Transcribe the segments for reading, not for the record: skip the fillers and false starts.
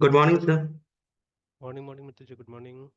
Good morning sir. Morning morning मित्र जी, good morning.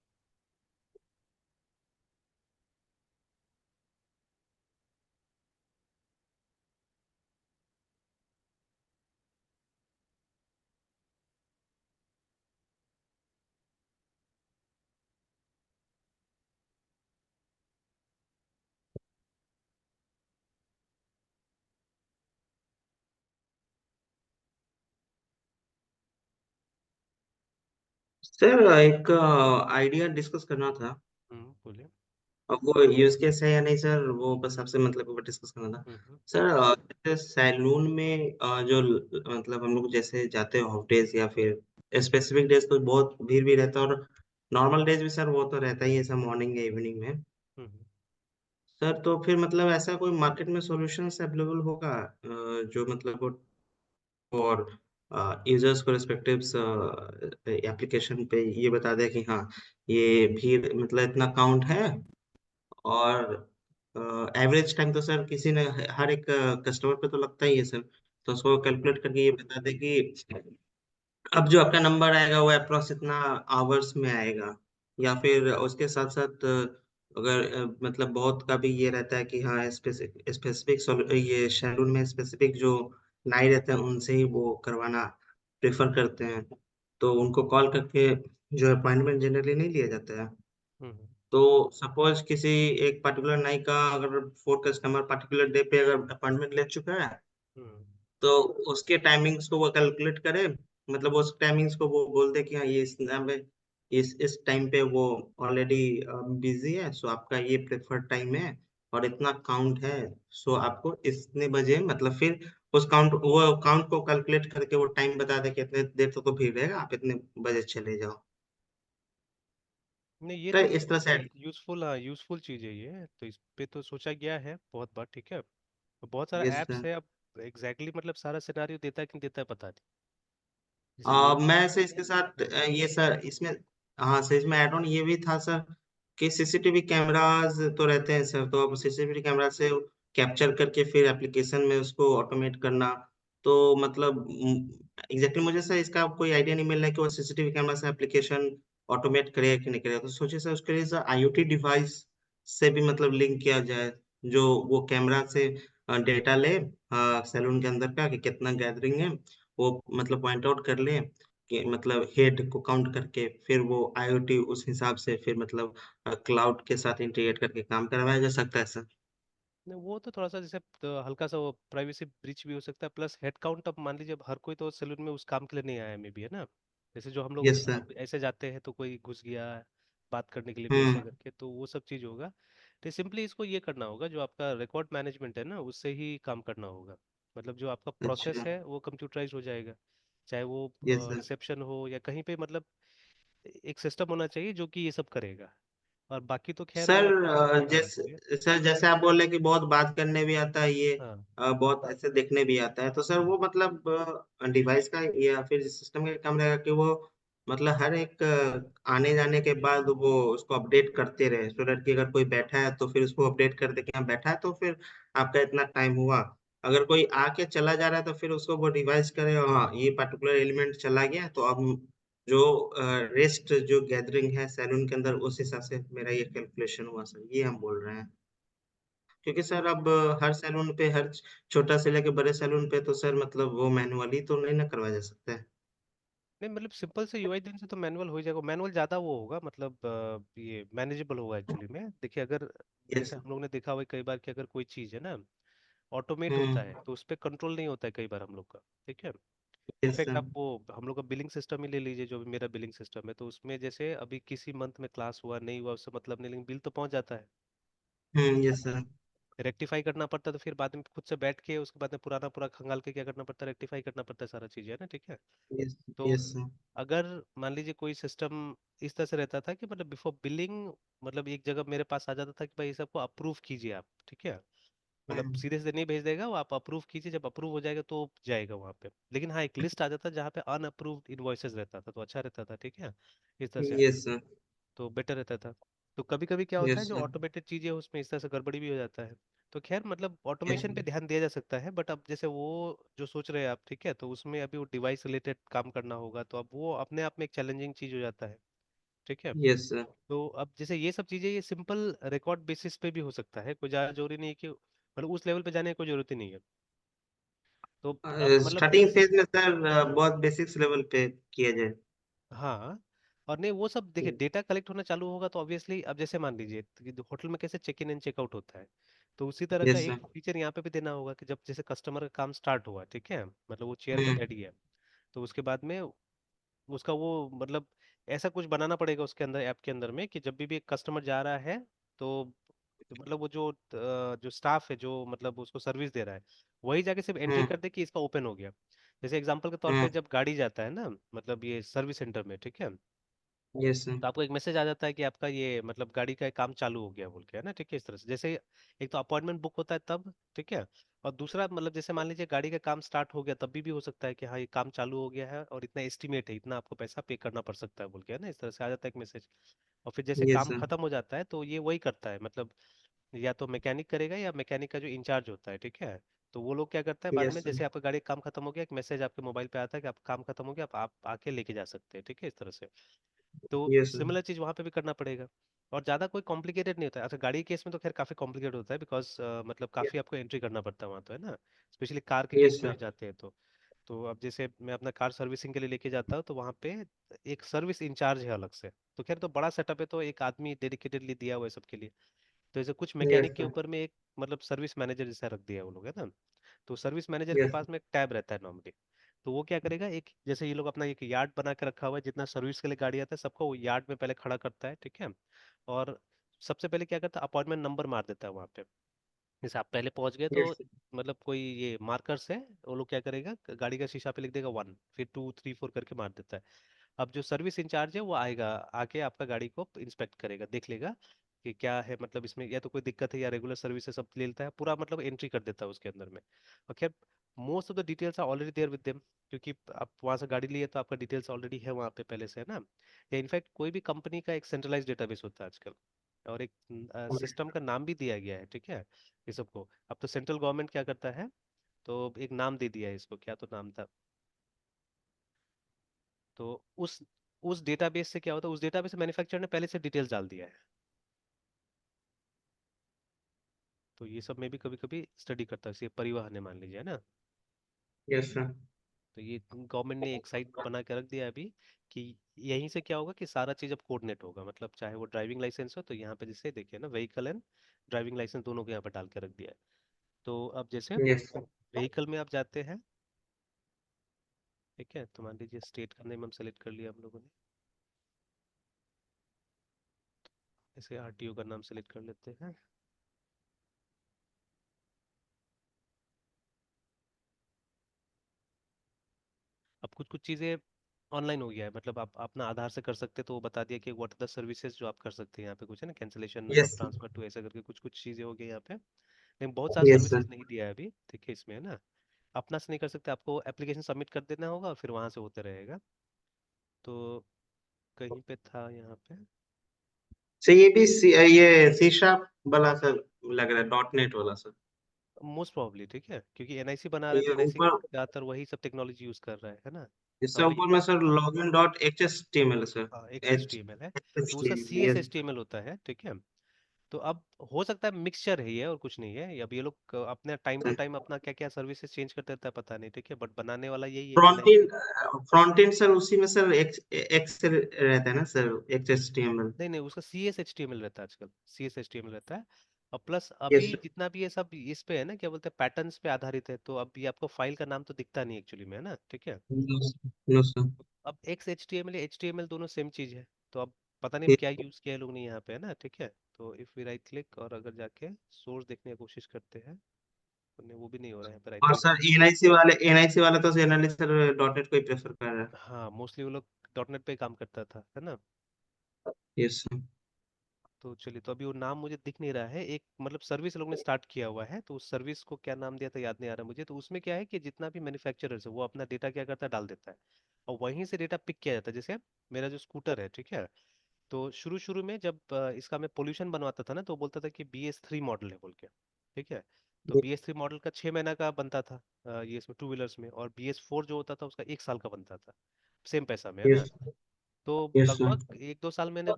Sir एक आइडिया डिस्कस करना था। बोलिए। अब वो यूज केस है या नहीं सर, वो बस आपसे मतलब ऊपर डिस्कस करना था। सर जैसे सैलून में मतलब हम लोग जैसे जाते हैं ऑफ डेज या फिर स्पेसिफिक डेज तो बहुत भीड़ भी रहता है, और नॉर्मल डेज भी सर वो तो रहता ही है सर, मॉर्निंग या इवनिंग में। हम्म सर तो फिर मतलब ऐसा कोई मार्केट में सॉल्यूशंस अवेलेबल होगा जो मतलब और यूजर्स को रिस्पेक्टिव्स एप्लीकेशन पे ये बता दे कि हाँ ये भी मतलब इतना काउंट है, और एवरेज टाइम तो सर किसी ने हर एक कस्टमर पे तो लगता ही है सर। तो उसको कैलकुलेट करके ये बता दे कि अब जो आपका नंबर आएगा वो अप्रोक्स इतना आवर्स में आएगा, या फिर उसके साथ साथ अगर मतलब बहुत का भी ये रहता है कि हाँ स्पेसिफिक ये सैलून में स्पेसिफिक जो नाई रहते हैं उनसे ही वो करवाना प्रेफर करते हैं, तो उनको कॉल करके जो अपॉइंटमेंट जनरली नहीं लिया जाता है। हम्म तो सपोज किसी एक पर्टिकुलर नाई का अगर फोर कस्टमर पर्टिकुलर डे पे अगर अपॉइंटमेंट ले चुका है, हम्म तो उसके टाइमिंग्स को वो कैलकुलेट करे, मतलब उस टाइमिंग्स को वो बोल दे कि हाँ ये इस टाइम पे इस टाइम पे वो ऑलरेडी बिजी है, सो आपका ये प्रेफर्ड टाइम है और इतना काउंट है, सो आपको इतने बजे मतलब फिर उस काउंट वो काउंट को कैलकुलेट करके वो टाइम बता दे कि इतने देर तक तो भीड़ रहेगा, आप इतने बजे चले जाओ। नहीं, ये तो तो इस तरह से यूजफुल, हाँ यूजफुल चीज़ है ये। तो इस पे तो सोचा गया है बहुत बार, ठीक है। तो बहुत सारा यस ऐप्स है अब। मतलब सारा सिनारियो देता है कि नहीं देता है पता नहीं। जैसे मैं से इसके साथ ये सर इसमें, हाँ सर इसमें एड ऑन ये भी था सर कि सीसीटीवी कैमरास तो रहते हैं सर, तो अब सीसीटीवी कैमरा से कैप्चर करके फिर एप्लीकेशन में उसको ऑटोमेट करना, तो मतलब एग्जैक्टली मुझे सर इसका कोई आइडिया नहीं मिल रहा है कि वो सीसीटीवी कैमरा से एप्लीकेशन ऑटोमेट करेगा कि नहीं करेगा। तो सोचिए सर उसके लिए सर आईओटी डिवाइस से भी मतलब लिंक किया जाए, जो वो कैमरा से डेटा ले सैलून के अंदर का कि कितना गैदरिंग है, वो मतलब पॉइंट आउट कर ले कि मतलब हेड को काउंट करके फिर वो आईओटी उस हिसाब से फिर मतलब क्लाउड के साथ इंटीग्रेट करके काम करवाया जा सकता है सर। नहीं, वो तो थोड़ा सा जैसे तो हल्का सा वो प्राइवेसी ब्रीच भी हो सकता है। प्लस हेड काउंट, अब मान लीजिए अब हर कोई तो सैलून में उस काम के लिए नहीं आया मे भी, है ना। जैसे जो हम लोग यस सर। अब ऐसे जाते हैं तो कोई घुस गया बात करने के लिए भी ऐसा हम्म। करके, तो वो सब चीज़ होगा। तो सिंपली इसको ये करना होगा, जो आपका रिकॉर्ड मैनेजमेंट है ना उससे ही काम करना होगा। मतलब जो आपका प्रोसेस अच्छा। है वो कंप्यूटराइज हो जाएगा। चाहे वो यस सर। रिसेप्शन हो या कहीं पे, मतलब एक सिस्टम होना चाहिए जो कि ये सब करेगा। और बाकी तो खैर सर वो अपना। हाँ बोलिए। जैसे आप बोल रहे हैं कि बहुत बात करने भी आता है ये, हाँ। बहुत ऐसे देखने भी आता है, तो सर वो मतलब डिवाइस का या फिर सिस्टम का काम रहेगा कि वो मतलब हर एक आने जाने के बाद वो उसको अपडेट करते रहे, सो दैट कि अगर कोई बैठा है तो फिर उसको अपडेट कर दे कि हाँ बैठा है तो फिर आपका इतना टाइम हुआ। अगर कोई आके चला जा रहा है तो फिर उसको वो रिवाइज करे, हाँ ये पर्टिकुलर एलिमेंट चला गया तो अब जो रेस्ट जो गैदरिंग है सैलून के अंदर उस हिसाब से मेरा ये कैलकुलेशन हुआ सर, ये हम बोल रहे हैं। क्योंकि सर अब हर सैलून पे हर छोटा से लेके बड़े सैलून पे तो सर मतलब वो मैनुअली तो नहीं ना करवाया जा सकता है। नहीं, मतलब सिंपल से यूआई देने से तो मैनुअल हो ही जाएगा। मैनुअल ज़्यादा वो होगा, मतलब ये मैनेजेबल होगा एक्चुअली में। देखिए, अगर यस जैसे हम लोग ने देखा हुआ है कई बार कि अगर कोई चीज़ है ना ऑटोमेट होता है हम्म। तो उस पर कंट्रोल नहीं होता है कई बार हम लोग का, ठीक है। Yes in fact sir. आप वो हम लोग का बिलिंग सिस्टम ही ले लीजिए, जो भी मेरा बिलिंग सिस्टम है, तो उसमें जैसे अभी किसी मंथ में क्लास हुआ नहीं हुआ उससे मतलब नहीं, लेकिन बिल तो पहुंच जाता है। Yes sir. रेक्टिफाई करना पड़ता है तो फिर बाद में खुद से बैठ के उसके बाद में पुराना पूरा खंगाल के क्या करना पड़ता है, रेक्टिफाई करना पड़ता है, सारा चीज़ है ना, ठीक है। यस। तो यस सर। अगर मान लीजिए कोई सिस्टम इस तरह से रहता था कि मतलब बिफोर बिलिंग, मतलब एक जगह मेरे पास आ जाता था कि भाई ये सबको अप्रूव कीजिए आप, ठीक है। मतलब हम्म। सीधे सीधे नहीं भेज देगा वो, आप अप्रूव कीजिए, जब अप्रूव हो जाएगा तो जाएगा वहाँ पे। लेकिन हाँ, एक लिस्ट आ जाता जहाँ पे अनअप्रूव्ड इनवॉइसेस रहता था, तो अच्छा रहता था, ठीक है। इस तरह से यस सर। तो बेटर रहता था। तो कभी कभी क्या होता है यस जो सर। ऑटोमेटेड चीजें हैं, उसमें इस तरह से गड़बड़ी भी हो जाता है। तो खैर मतलब यस ऑटोमेशन पे ध्यान दिया जा सकता है, बट अब जैसे वो जो सोच रहे हैं आप, ठीक है, तो उसमें अभी वो डिवाइस रिलेटेड काम करना होगा, तो अब वो अपने आप में एक चैलेंजिंग चीज हो जाता है। ठीक है। Yes sir. तो अब जैसे ये सब चीजें ये सिंपल रिकॉर्ड बेसिस पे भी हो सकता है, कोई ज्यादा जरूरी नहीं है कि मतलब उस लेवल पे जाने की कोई जरूरत ही नहीं है। तो अब मतलब स्टार्टिंग फेज में सर बहुत बेसिक्स लेवल पे किया जाए। हाँ, और नहीं वो सब देखिए डेटा कलेक्ट होना चालू होगा तो ऑब्वियसली अब जैसे मान लीजिए कि होटल में कैसे चेक इन एंड चेकआउट होता है, तो उसी तरह का यस एक सर। फीचर यहाँ पे भी देना होगा कि जब जैसे कस्टमर का काम स्टार्ट हुआ, ठीक है, मतलब वो चेयर पे हम्म। बैठ गया, तो उसके बाद में उसका वो मतलब ऐसा कुछ बनाना पड़ेगा उसके अंदर, ऐप के अंदर में, कि जब भी एक कस्टमर जा रहा है तो मतलब वो जो स्टाफ है जो मतलब उसको सर्विस दे रहा है, वही जाके सिर्फ एंट्री हम्म। कर दे कि इसका ओपन हो गया। जैसे एग्जांपल के तौर पे हम्म। जब गाड़ी जाता है ना, मतलब ये सर्विस सेंटर में, ठीक है, यस सर। तो आपको एक मैसेज आ जाता है कि आपका ये मतलब गाड़ी का काम चालू हो गया बोल के, है ना, ठीक है, इस तरह से जैसे एक तो अपॉइंटमेंट बुक होता है तब, ठीक है, और दूसरा मतलब जैसे मान लीजिए गाड़ी का काम स्टार्ट हो गया तब भी हो सकता है कि हाँ ये काम चालू हो गया है और इतना एस्टिमेट है, इतना आपको पैसा पे करना पड़ सकता है बोल के, है ना, इस तरह से आ जाता है एक मैसेज। और फिर जैसे यस काम सर। खत्म हो जाता है तो ये वही करता है, मतलब या तो मैकेनिक करेगा या मैकेनिक का जो इंचार्ज होता है, ठीक है, तो वो लोग क्या करता है बाद यस में, सर। जैसे आपका गाड़ी का काम खत्म हो गया एक मैसेज आपके मोबाइल पे आता है कि आपका काम खत्म हो गया, आप आके लेके जा सकते हैं, ठीक है, इस तरह से। तो यस सर। सिमिलर चीज वहां पे भी करना पड़ेगा। और ज्यादा कोई कॉम्प्लिकेटेड नहीं होता है। अच्छा गाड़ी के केस में तो खैर काफी कॉम्प्लिकेटेड होता है, बिकॉज मतलब काफी आपको एंट्री करना पड़ता है वहाँ, तो है ना, स्पेशली कार के केस यस में आप सर। जाते हैं तो अब जैसे मैं अपना कार सर्विसिंग के लिए लेके जाता हूँ तो वहाँ पे एक सर्विस इंचार्ज है अलग से। तो खैर तो बड़ा सेटअप है, तो एक आदमी डेडिकेटेडली दिया हुआ है सबके लिए। तो ऐसे कुछ यस मैकेनिक के सर। ऊपर में एक मतलब सर्विस मैनेजर जैसा रख दिया है वो लोग, है ना। तो सर्विस मैनेजर के यस। पास में एक टैब रहता है नॉर्मली। तो वो क्या करेगा, एक जैसे ये लोग अपना एक यार्ड बना के रखा हुआ है, जितना सर्विस के लिए गाड़ी आता है सबको वो यार्ड में पहले खड़ा करता है, ठीक है, और सबसे पहले क्या करता है अपॉइंटमेंट नंबर मार देता है वहाँ पे। जैसे आप पहले पहुंच गए तो यस। मतलब कोई ये मार्कर्स है, वो लोग क्या करेगा गाड़ी का शीशा पे लिख देगा 1, फिर 2 3 4 करके मार देता है। अब जो सर्विस इंचार्ज है वो आएगा, आके आपका गाड़ी को इंस्पेक्ट करेगा, देख लेगा कि क्या है, मतलब इसमें या तो कोई दिक्कत है या रेगुलर सर्विस है, सब ले लेता है पूरा, मतलब एंट्री कर देता है उसके अंदर में। और खैर most of the details are already there with them, क्योंकि आप वहां से गाड़ी लिए तो आपका डिटेल्स ऑलरेडी है वहाँ पे पहले से, है ना। या इनफैक्ट कोई भी कंपनी का एक सेंट्रलाइज डेटाबेस होता है आजकल, और एक सिस्टम का नाम भी दिया गया है, ठीक है, ये सबको। अब तो सेंट्रल गवर्नमेंट क्या करता है, तो एक नाम दे दिया है इसको, क्या तो नाम था, तो उस डेटाबेस से क्या होता है, उस डेटाबेस से मैन्युफैक्चरर ने पहले से डिटेल्स डाल दिया है। तो ये सब में भी कभी कभी स्टडी करता है, जैसे परिवहन है मान लीजिए, है ना। Yes sir. तो ये गवर्नमेंट ने एक साइट बना के रख दिया है अभी, कि यहीं से क्या होगा कि सारा चीज़ अब कोऑर्डिनेट होगा, मतलब चाहे वो ड्राइविंग लाइसेंस हो तो यहाँ पे जैसे देखिए ना, व्हीकल एंड ड्राइविंग लाइसेंस दोनों को यहाँ पे डाल के रख दिया है। तो अब जैसे यस सर। व्हीकल में आप जाते हैं, ठीक है, तो मान लीजिए स्टेट का नेम हम सेलेक्ट कर लिया हम लोगों ने, ऐसे आरटीओ का नाम सेलेक्ट कर लेते हैं। अब कुछ कुछ चीज़ें ऑनलाइन हो गया है, मतलब आप अपना आधार से कर सकते, तो वो बता दिया कि व्हाट आर द सर्विसेज जो आप कर सकते हैं यहाँ पे, कुछ है ना, cancellation of yes. Transfer to, ऐसा करके कुछ कुछ चीज़ें हो गई यहाँ पे, लेकिन बहुत सारा यस सर। सर्विसेज नहीं दिया है अभी, ठीक है, इसमें, है ना। अपना से नहीं कर सकते, आपको एप्लीकेशन सबमिट कर देना होगा और फिर वहां से होते रहेगा। तो कहीं पे था यहाँ पे, सर ये भी ये सी शार्प वाला सर लग रहा है, डॉट नेट वाला सर। मोस्ट प्रॉब्ली, ठीक है, क्योंकि एनआईसी बना रहे हैं तो ये एनआईसी ऊपर, ज्यादातर वही सब टेक्नोलॉजी यूज कर रहा है ना। इससे और ऊपर में sir login dot H S T M L sir. हाँ X H T H M L है, एस तो टी उसका C S yes. H T M L होता है, ठीक है। तो अब हो सकता है मिक्सचर है ये और कुछ नहीं है, अब ये लोग अपने टाइम टू टाइम अपना क्या क्या सर्विसेज चेंज करते रहता है पता नहीं, ठीक है, बट बनाने वाला यही है front NIC. End, front end sir उसी में सर एक्स एक्स रहता है ना sir, H S T M L. नहीं नहीं, उसका C S H T M L रहता है आजकल, C S H T M L रहता है। और प्लस अभी यस सर। जितना भी ये सब इस पे है ना, क्या बोलते हैं, पैटर्न्स पे आधारित है, तो अब ये आपको फाइल का नाम तो दिखता नहीं एक्चुअली में, है ना, ठीक है। No sir. अब X H T M L H T M L दोनों सेम चीज है, तो अब पता नहीं अब क्या यूज किया है लोग ने यहाँ पे, है ना, ठीक है। तो इफ वी राइट क्लिक और अगर जाके सोर्स देखने की कोशिश करते हैं, तो नहीं वो भी नहीं हो रहा है यहाँ पे राइट और क्लिक सर करके। एनआईसी वाला तो जनरली सर डॉट नेट को ही प्रेफर कर रहा है। हाँ मोस्टली वो लोग डॉट नेट पे काम करता था, है ना। Yes sir. तो चलिए, तो अभी वो नाम मुझे दिख नहीं रहा है, एक मतलब सर्विस लोग ने स्टार्ट किया हुआ है, तो उस सर्विस को क्या नाम दिया था याद नहीं आ रहा मुझे। तो उसमें क्या है कि जितना भी मैन्युफैक्चरर्स है वो अपना डेटा क्या करता है, डाल देता है, और वहीं से डेटा पिक किया जाता है। जैसे मेरा जो स्कूटर है, ठीक है, तो शुरू शुरू में जब इसका मैं पोल्यूशन बनवाता था ना, तो वो बोलता था कि BS3 मॉडल है बोल के, ठीक है। तो BS3 मॉडल का 6 महीना का बनता था ये इसमें टू व्हीलर्स में, और BS4 जो होता था उसका 1 साल का बनता था, सेम पैसा में, है ना। यस तो यस लगभग 1-2 साल मैंने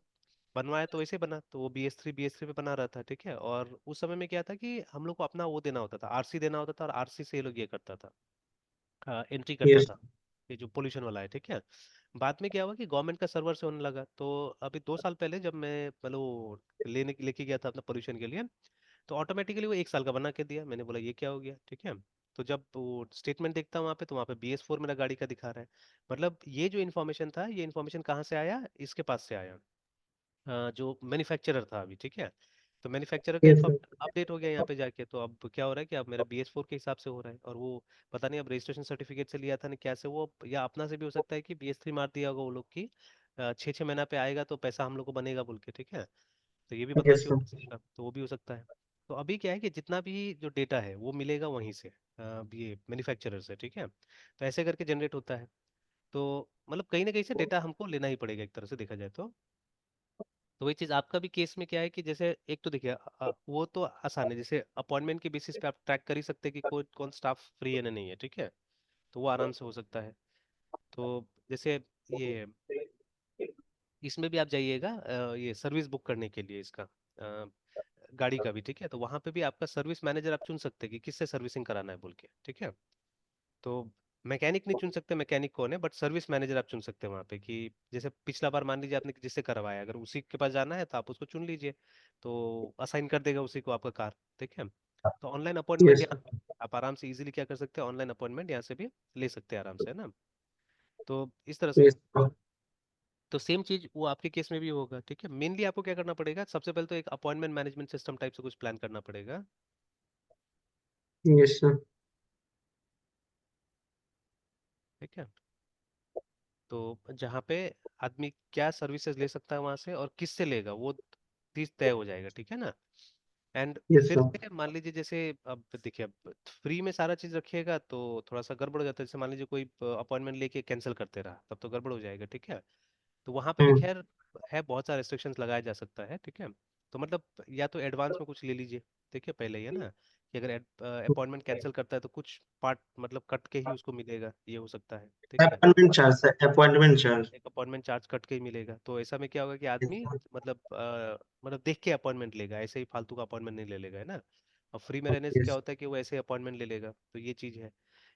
बनवाया तो वैसे बना, तो वो BS3 पे बना रहा था, ठीक है। और उस समय में क्या था कि हम लोग को अपना वो देना होता था, आरसी देना होता था, और आरसी से ये लोग ये करता था, एंट्री करता यस था, ये जो पोल्यूशन वाला है, ठीक है। बाद में क्या हुआ कि गवर्नमेंट का सर्वर से होने लगा, तो अभी 2 साल पहले जब मैं मतलब लेके गया था अपना पोल्यूशन के लिए, तो ऑटोमेटिकली वो 1 साल का बना के दिया। मैंने बोला ये क्या हो गया, ठीक है। तो जब वो स्टेटमेंट देखता हूँ वहाँ पे, तो वहाँ पे BS4 मेरा गाड़ी का दिखा रहा है। मतलब ये जो इन्फॉर्मेशन था, ये इन्फॉर्मेशन कहाँ से आया, इसके पास से आया, जो मैन्युफैक्चरर था अभी, ठीक है। तो मैन्युफैक्चरर का यस इन्फॉर्मेशन अपडेट हो गया यहाँ पे जाके, तो अब क्या हो रहा है कि अब मेरा BS4 के हिसाब से हो रहा है, और वो पता नहीं अब रजिस्ट्रेशन सर्टिफिकेट से लिया था ना क्या से वो, या अपना से भी हो सकता है कि BS3 मार दिया होगा वो लोग की, 6-6 महीना पे आएगा तो पैसा हम लोग को बनेगा बोल के, ठीक है। तो ये भी यस बदमाशी हो सकता है, तो वो भी हो सकता है। तो अभी क्या है कि जितना भी जो डेटा है वो मिलेगा वहीं से, ये मैन्युफैक्चरर से, ठीक है। तो ऐसे करके जनरेट होता है। तो मतलब कहीं ना कहीं से डेटा हमको लेना ही पड़ेगा एक तरह से देखा जाए तो वही चीज़ आपका भी केस में क्या है कि जैसे एक तो देखिए वो तो आसान है, जैसे अपॉइंटमेंट के बेसिस पे आप ट्रैक कर ही सकते हैं कि कौन कौन स्टाफ फ्री है ना नहीं है, ठीक है। तो वो आराम से हो सकता है। तो जैसे ये इसमें भी आप जाइएगा, ये सर्विस बुक करने के लिए इसका, गाड़ी का भी, ठीक है। तो वहाँ पे भी आपका सर्विस मैनेजर आप चुन सकते हैं कि किससे सर्विसिंग कराना है बोल के, ठीक है। तो मैकेनिक नहीं चुन सकते मैकेनिक कौन है, बट सर्विस मैनेजर आप चुन सकते हैं वहाँ पे, कि जैसे पिछला बार मान लीजिए आपने जिससे करवाया, अगर उसी के पास जाना है तो आप उसको चुन लीजिए, तो असाइन कर देगा उसी को आपका कार, ठीक है। तो ऑनलाइन अपॉइंटमेंट यस यहाँ आप आराम से इजीली क्या कर सकते हैं, ऑनलाइन अपॉइंटमेंट यहाँ से भी ले सकते हैं आराम से, है ना। तो इस तरह से यस तो सेम चीज वो आपके केस में भी होगा, ठीक है। मेनली आपको क्या करना पड़ेगा, सबसे पहले तो एक अपॉइंटमेंट मैनेजमेंट सिस्टम टाइप से कुछ प्लान करना पड़ेगा, यस ठीक है। तो जहाँ पे आदमी क्या सर्विसेज ले सकता है वहां से और किससे लेगा, वो चीज तय हो जाएगा, ठीक है ना। एंड यस फिर से मान लीजिए जैसे अब देखिए, अब फ्री में सारा चीज रखिएगा तो थोड़ा सा गड़बड़ हो जाता है। जैसे मान लीजिए कोई अपॉइंटमेंट लेके कैंसिल करते रहा, तब तो गड़बड़ हो जाएगा, ठीक है। तो वहां पे भी खैर है, बहुत सारे रेस्ट्रिक्शंस लगाया जा सकता है, ठीक है। तो मतलब या तो एडवांस में कुछ ले लीजिए, ठीक है, पहले ही, है ना, कि अगर अपॉइंटमेंट कैंसिल करता है तो कुछ पार्ट मतलब कट के ही उसको मिलेगा, ये हो सकता है, ठीक है। Appointment charge appointment charge. एक अपॉइंटमेंट चार्ज कट के ही मिलेगा, तो ऐसा में क्या होगा कि आदमी मतलब मतलब देख के अपॉइंटमेंट लेगा, ऐसे ही फालतू का अपॉइंटमेंट नहीं ले लेगा, है ना। और फ्री में रहने से क्या यस होता है कि वो ऐसे अपॉइंटमेंट ले लेगा, तो ये चीज़ है।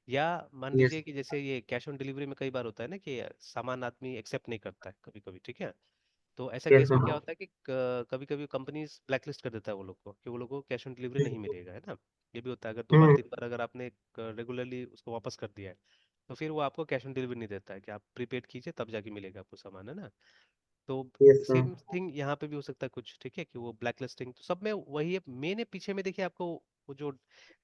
या मान यस लीजिए कि जैसे ये कैश ऑन डिलीवरी में कई बार होता है ना कि सामान आदमी एक्सेप्ट नहीं करता है कभी कभी, ठीक है। तो ऐसा यस केस में क्या होता है कि कभी कभी कंपनीज ब्लैकलिस्ट कर देता है वो लोग को, कि वो लोग को कैश ऑन डिलीवरी नहीं मिलेगा, है ना। ये भी होता है, अगर 2 बार 3 बार अगर आपने रेगुलरली उसको वापस कर दिया है, तो फिर वो आपको कैश ऑन डिलीवरी नहीं देता है, कि आप प्रीपेड कीजिए तब जाके मिलेगा आपको सामान, है ना। तो यस सेम थिंग यहाँ पे भी हो सकता है कुछ, ठीक है, कि वो ब्लैक लिस्टिंग तो सब में वही है, मेन है पीछे में देखिए आपको वो जो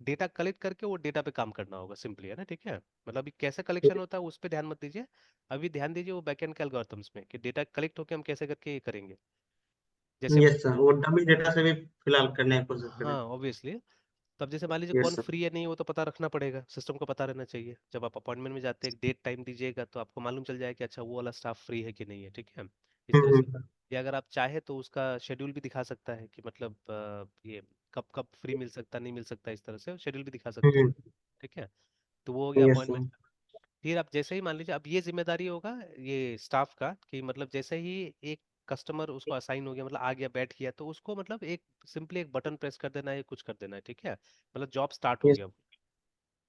डेटा कलेक्ट करके वो डेटा पे काम करना होगा सिंपली, है ना, ठीक है। मतलब अभी कैसे कलेक्शन होता है उस पर ध्यान मत दीजिए, अभी ध्यान दीजिए वो बैकएंड के एल्गोरिथम्स में, कि डेटा कलेक्ट होके हम कैसे करके ये करेंगे, जैसे यस सर, वो डमी डेटा से भी फिलहाल करने की कोशिश करें। हाँ ऑब्वियसली। तब जैसे मान लीजिए यस कौन सर फ्री है नहीं वो तो पता रखना पड़ेगा, सिस्टम को पता रहना चाहिए। जब आप अपॉइंटमेंट में जाते हैं एक डेट टाइम दीजिएगा तो आपको मालूम चल जाएगा कि अच्छा वो वाला स्टाफ फ्री है कि नहीं है, ठीक है, इस तरह से। हम्म या अगर आप चाहे तो उसका शेड्यूल भी दिखा सकता है कि मतलब ये कब कब फ्री मिल सकता नहीं मिल सकता, इस तरह से शेड्यूल भी दिखा सकता है, हम्म ठीक है। तो वो हो गया यस सर अपॉइंटमेंट। फिर आप जैसे ही मान लीजिए अब ये जिम्मेदारी होगा ये स्टाफ का, कि मतलब जैसे ही एक कस्टमर उसको असाइन हो गया, मतलब आ गया बैठ गया, तो उसको मतलब एक सिंपली एक बटन प्रेस कर देना है या कुछ कर देना है, ठीक है। मतलब जॉब स्टार्ट हो यस गया,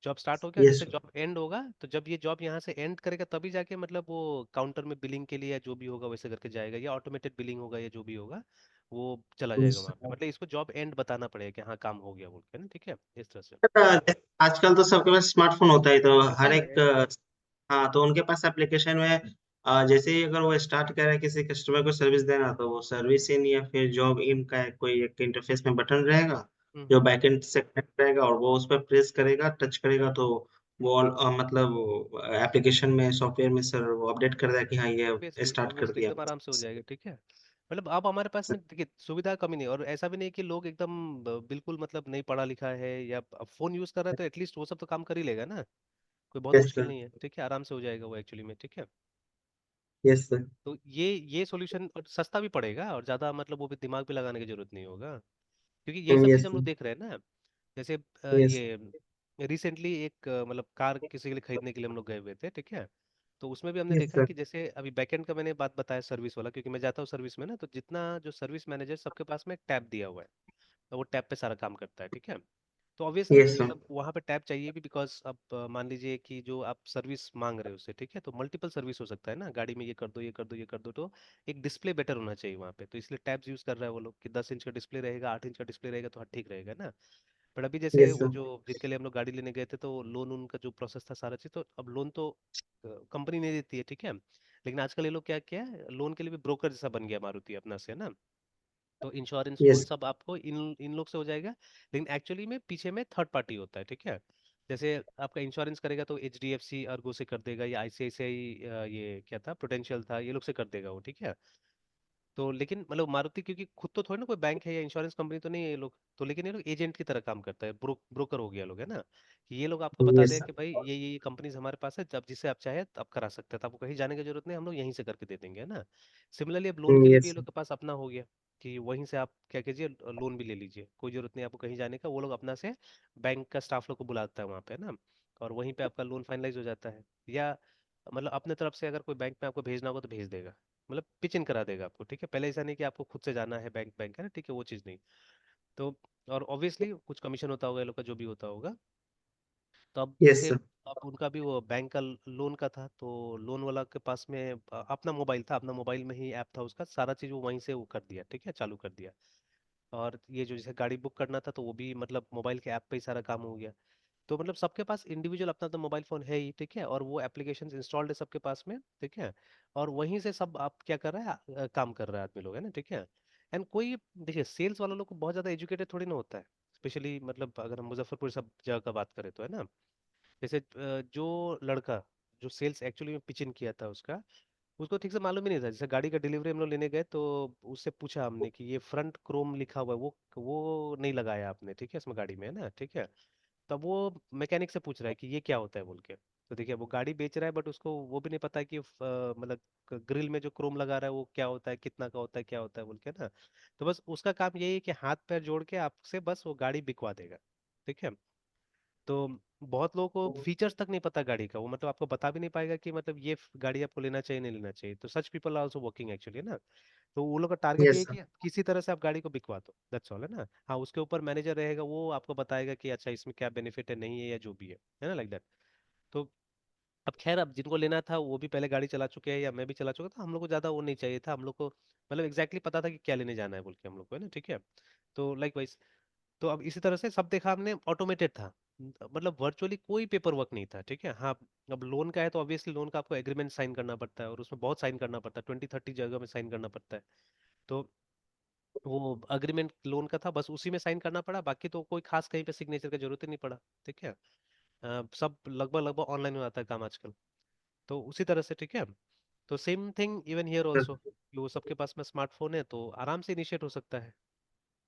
जॉब स्टार्ट हो गया, यस जैसे जॉब एंड होगा तो जब ये जॉब यहाँ से एंड करेगा तभी जाके मतलब वो काउंटर में बिलिंग के लिए या जो भी होगा वैसे करके जाएगा, या ऑटोमेटेड बिलिंग होगा या जो भी होगा वो चला जाएगा यस वहाँ पे। मतलब इसको जॉब एंड बताना पड़ेगा कि हाँ काम हो गया बोल के ना, ठीक है, इस तरह से। आजकल तो सबके पास स्मार्टफोन होता है, तो होता हर एक है। हाँ, तो उनके पास एप्लीकेशन में जैसे ही अगर वो स्टार्ट करे किसी कस्टमर को सर्विस देना, तो वो सर्विस इन या फिर जॉब इन का कोई एक इंटरफेस में बटन रहेगा जो हम्म। बैकएंड से कनेक्ट रहेगा, और वो उस पर प्रेस करेगा, टच करेगा, तो वो मतलब एप्लीकेशन में सॉफ्टवेयर में सर वो अपडेट कर देगा कि हाँ ये ऑब्वियसली स्टार्ट कर ऑब्वियसली दिया। एकदम आराम से हो जाएगा, ठीक है। मतलब अब हमारे पास में देखिए सुविधा कमी नहीं, और ऐसा भी नहीं कि लोग एकदम बिल्कुल मतलब नहीं पढ़ा लिखा है या अब फोन यूज कर रहा है, तो एटलीस्ट वो सब तो काम कर ही लेगा ना, कोई बहुत यस मुश्किल सर नहीं है, ठीक है, आराम से हो जाएगा वो एक्चुअली में, ठीक है। यस सर तो ये सॉल्यूशन और सस्ता भी पड़ेगा, और ज्यादा मतलब वो भी दिमाग भी लगाने की जरूरत नहीं होगा, क्योंकि यही सब चीज यस हम लोग सर देख रहे हैं ना। जैसे यस, ये रिसेंटली एक मतलब कार किसी के लिए खरीदने के लिए हम लोग गए हुए थे, ठीक है। तो उसमें भी हमने यस देखा सर, कि जैसे अभी बैकएंड का मैंने बात बताया सर्विस वाला, क्योंकि मैं जाता हूँ सर्विस में ना, तो जितना जो सर्विस मैनेजर सबके पास में एक टैब दिया हुआ है, तो वो टैब पे सारा काम करता है, ठीक है। तो ऑब्वियसली यस सर, मतलब वहाँ पे टैब चाहिए भी, बिकॉज अब मान लीजिए कि जो आप सर्विस मांग रहे हो उससे, ठीक है, तो मल्टीपल सर्विस हो सकता है ना, गाड़ी में ये कर दो, ये कर दो, ये कर दो, तो एक डिस्प्ले बेटर होना चाहिए वहाँ पे, तो इसलिए टैब्स यूज कर रहा है वो लोग कि 10 इंच का डिस्प्ले रहेगा, 8 इंच का डिस्प्ले रहेगा, तो हाँ ठीक रहेगा ना। बट अभी जैसे यस वो सर, जो जिनके लिए हम लोग गाड़ी लेने गए थे, तो लोन उनका जो प्रोसेस था सारा चीज, तो अब लोन तो कंपनी नहीं देती है, ठीक है। लेकिन आजकल ये लोग क्या किया है, लोन के लिए भी ब्रोकर जैसा बन गया मारुति अपना से, है ना। तो इंश्योरेंस लोन यस, सब आपको इन इन लोग से हो जाएगा, लेकिन एक्चुअली में पीछे में थर्ड पार्टी होता है, ठीक है। जैसे आपका इंश्योरेंस करेगा तो HDFC अर्गो से कर देगा, या ICICI ये क्या था, प्रुडेंशियल था, ये लोग से कर देगा वो, ठीक है। तो लेकिन मतलब मारुति क्योंकि खुद तो थोड़ी ना कोई बैंक है या इंश्योरेंस कंपनी तो नहीं है ये लोग, तो लेकिन ये लोग एजेंट की तरह काम करता है, ब्रोकर हो गया लोग, है ना। कि ये लोग आपको बता यस दें सर, कि भाई ये कंपनीज हमारे पास है, जब जिसे आप चाहे आप करा सकते हैं, तो आपको कहीं जाने की जरूरत नहीं, हम लोग यहीं से करके दे देंगे, है ना। सिमिलरली अब लोन के लिए भी ये यस, लोग के पास अपना हो गया, कि वहीं से आप क्या कीजिए, लोन भी ले लीजिए, कोई जरूरत नहीं आपको कहीं जाने का, वो लोग अपना से बैंक का स्टाफ लोग को बुलाता है वहाँ पे, है ना। और वहीं पे आपका लोन फाइनलाइज हो जाता है, या मतलब अपने तरफ से अगर कोई बैंक में आपको भेजना होगा तो भेज देगा, मतलब पिच इन करा देगा आपको, ठीक है। पहले ऐसा नहीं कि आपको खुद से जाना है बैंक बैंक, है ना, ठीक है, वो चीज़ नहीं। तो और ऑब्वियसली कुछ कमीशन होता होगा ये लोग का, जो भी होता होगा। तो अब यस जैसे सर, अब उनका भी वो बैंक का लोन का था, तो लोन वाला के पास में अपना मोबाइल था, अपना मोबाइल में ही ऐप था उसका, सारा चीज़ वो वहीं से वो कर दिया, ठीक है, चालू कर दिया। और ये जो जैसे गाड़ी बुक करना था, तो वो भी मतलब मोबाइल के ऐप पे ही सारा काम हो गया। तो मतलब सबके पास इंडिविजुअल अपना तो मोबाइल फोन है ही, ठीक है, और वो एप्लीकेशंस इंस्टॉल्ड है सबके पास में, ठीक है। और वहीं से सब आप क्या कर रहा है, काम कर रहा है आदमी लोग, है ना, ठीक है। एंड कोई देखिए सेल्स वाला लोग को बहुत ज्यादा एजुकेटेड थोड़ी ना होता है, स्पेशली मतलब अगर हम मुजफ्फरपुर सब जगह का बात करें तो, है ना। जैसे जो लड़का जो सेल्स एक्चुअली में पिच इन किया था उसका, उसको ठीक से मालूम ही नहीं था। जैसे गाड़ी का डिलीवरी हम लोग लेने गए, तो उससे पूछा हमने कि ये फ्रंट क्रोम लिखा हुआ है, वो नहीं लगाया आपने, ठीक है, इसमें गाड़ी में, है ना, ठीक है। तब वो मैकेनिक से पूछ रहा है कि ये क्या होता है बोल के। तो देखिए वो गाड़ी बेच रहा है, बट उसको वो भी नहीं पता है कि मतलब ग्रिल में जो क्रोम लगा रहा है वो क्या होता है, कितना का होता है, क्या होता है बोल के ना। तो बस उसका काम यही है कि हाथ पैर जोड़ के आपसे बस वो गाड़ी बिकवा देगा, ठीक है। तो बहुत लोगों को फीचर्स तक नहीं पता गाड़ी का, वो मतलब आपको बता भी नहीं पाएगा कि मतलब ये गाड़ी आपको लेना चाहिए नहीं लेना चाहिए, तो such people are also working actually ना। तो वो लोग का टारगेट ये यस है सर, कि किसी तरह से आप गाड़ी को बिकवा दो, दैट्स ऑल, है ना। हाँ उसके ऊपर मैनेजर रहेगा, वो आपको बताएगा कि अच्छा इसमें क्या बेनिफिट है, नहीं है, या जो भी है ना, लाइक दैट। तो अब खैर अब जिनको लेना था वो भी पहले गाड़ी चला चुके हैं, या मैं भी चला चुका था, हम लोग को ज्यादा वो नहीं चाहिए था, हम लोग को मतलब एग्जैक्टली पता था कि क्या लेने जाना है बोल के हम लोग को, है ना, ठीक है। तो लाइक वाइज, तो अब इसी तरह से सब देखा हमने, ऑटोमेटेड था, मतलब वर्चुअली कोई पेपर वर्क नहीं था, ठीक है। हाँ अब लोन का है तो ऑब्वियसली लोन का आपको एग्रीमेंट साइन करना पड़ता है, और उसमें बहुत साइन करना पड़ता है, 20-30 जगह में साइन करना पड़ता है। तो वो अग्रीमेंट लोन का था, बस उसी में साइन करना पड़ा, बाकी तो कोई खास कहीं पे सिग्नेचर का जरूरत ही नहीं पड़ा, ठीक है। सब लगभग लगभग ऑनलाइन हो जाता है काम आजकल, तो उसी तरह से, ठीक है। तो same thing even here also, वो सबके पास में स्मार्टफोन है, तो आराम से इनिशिएट हो सकता है,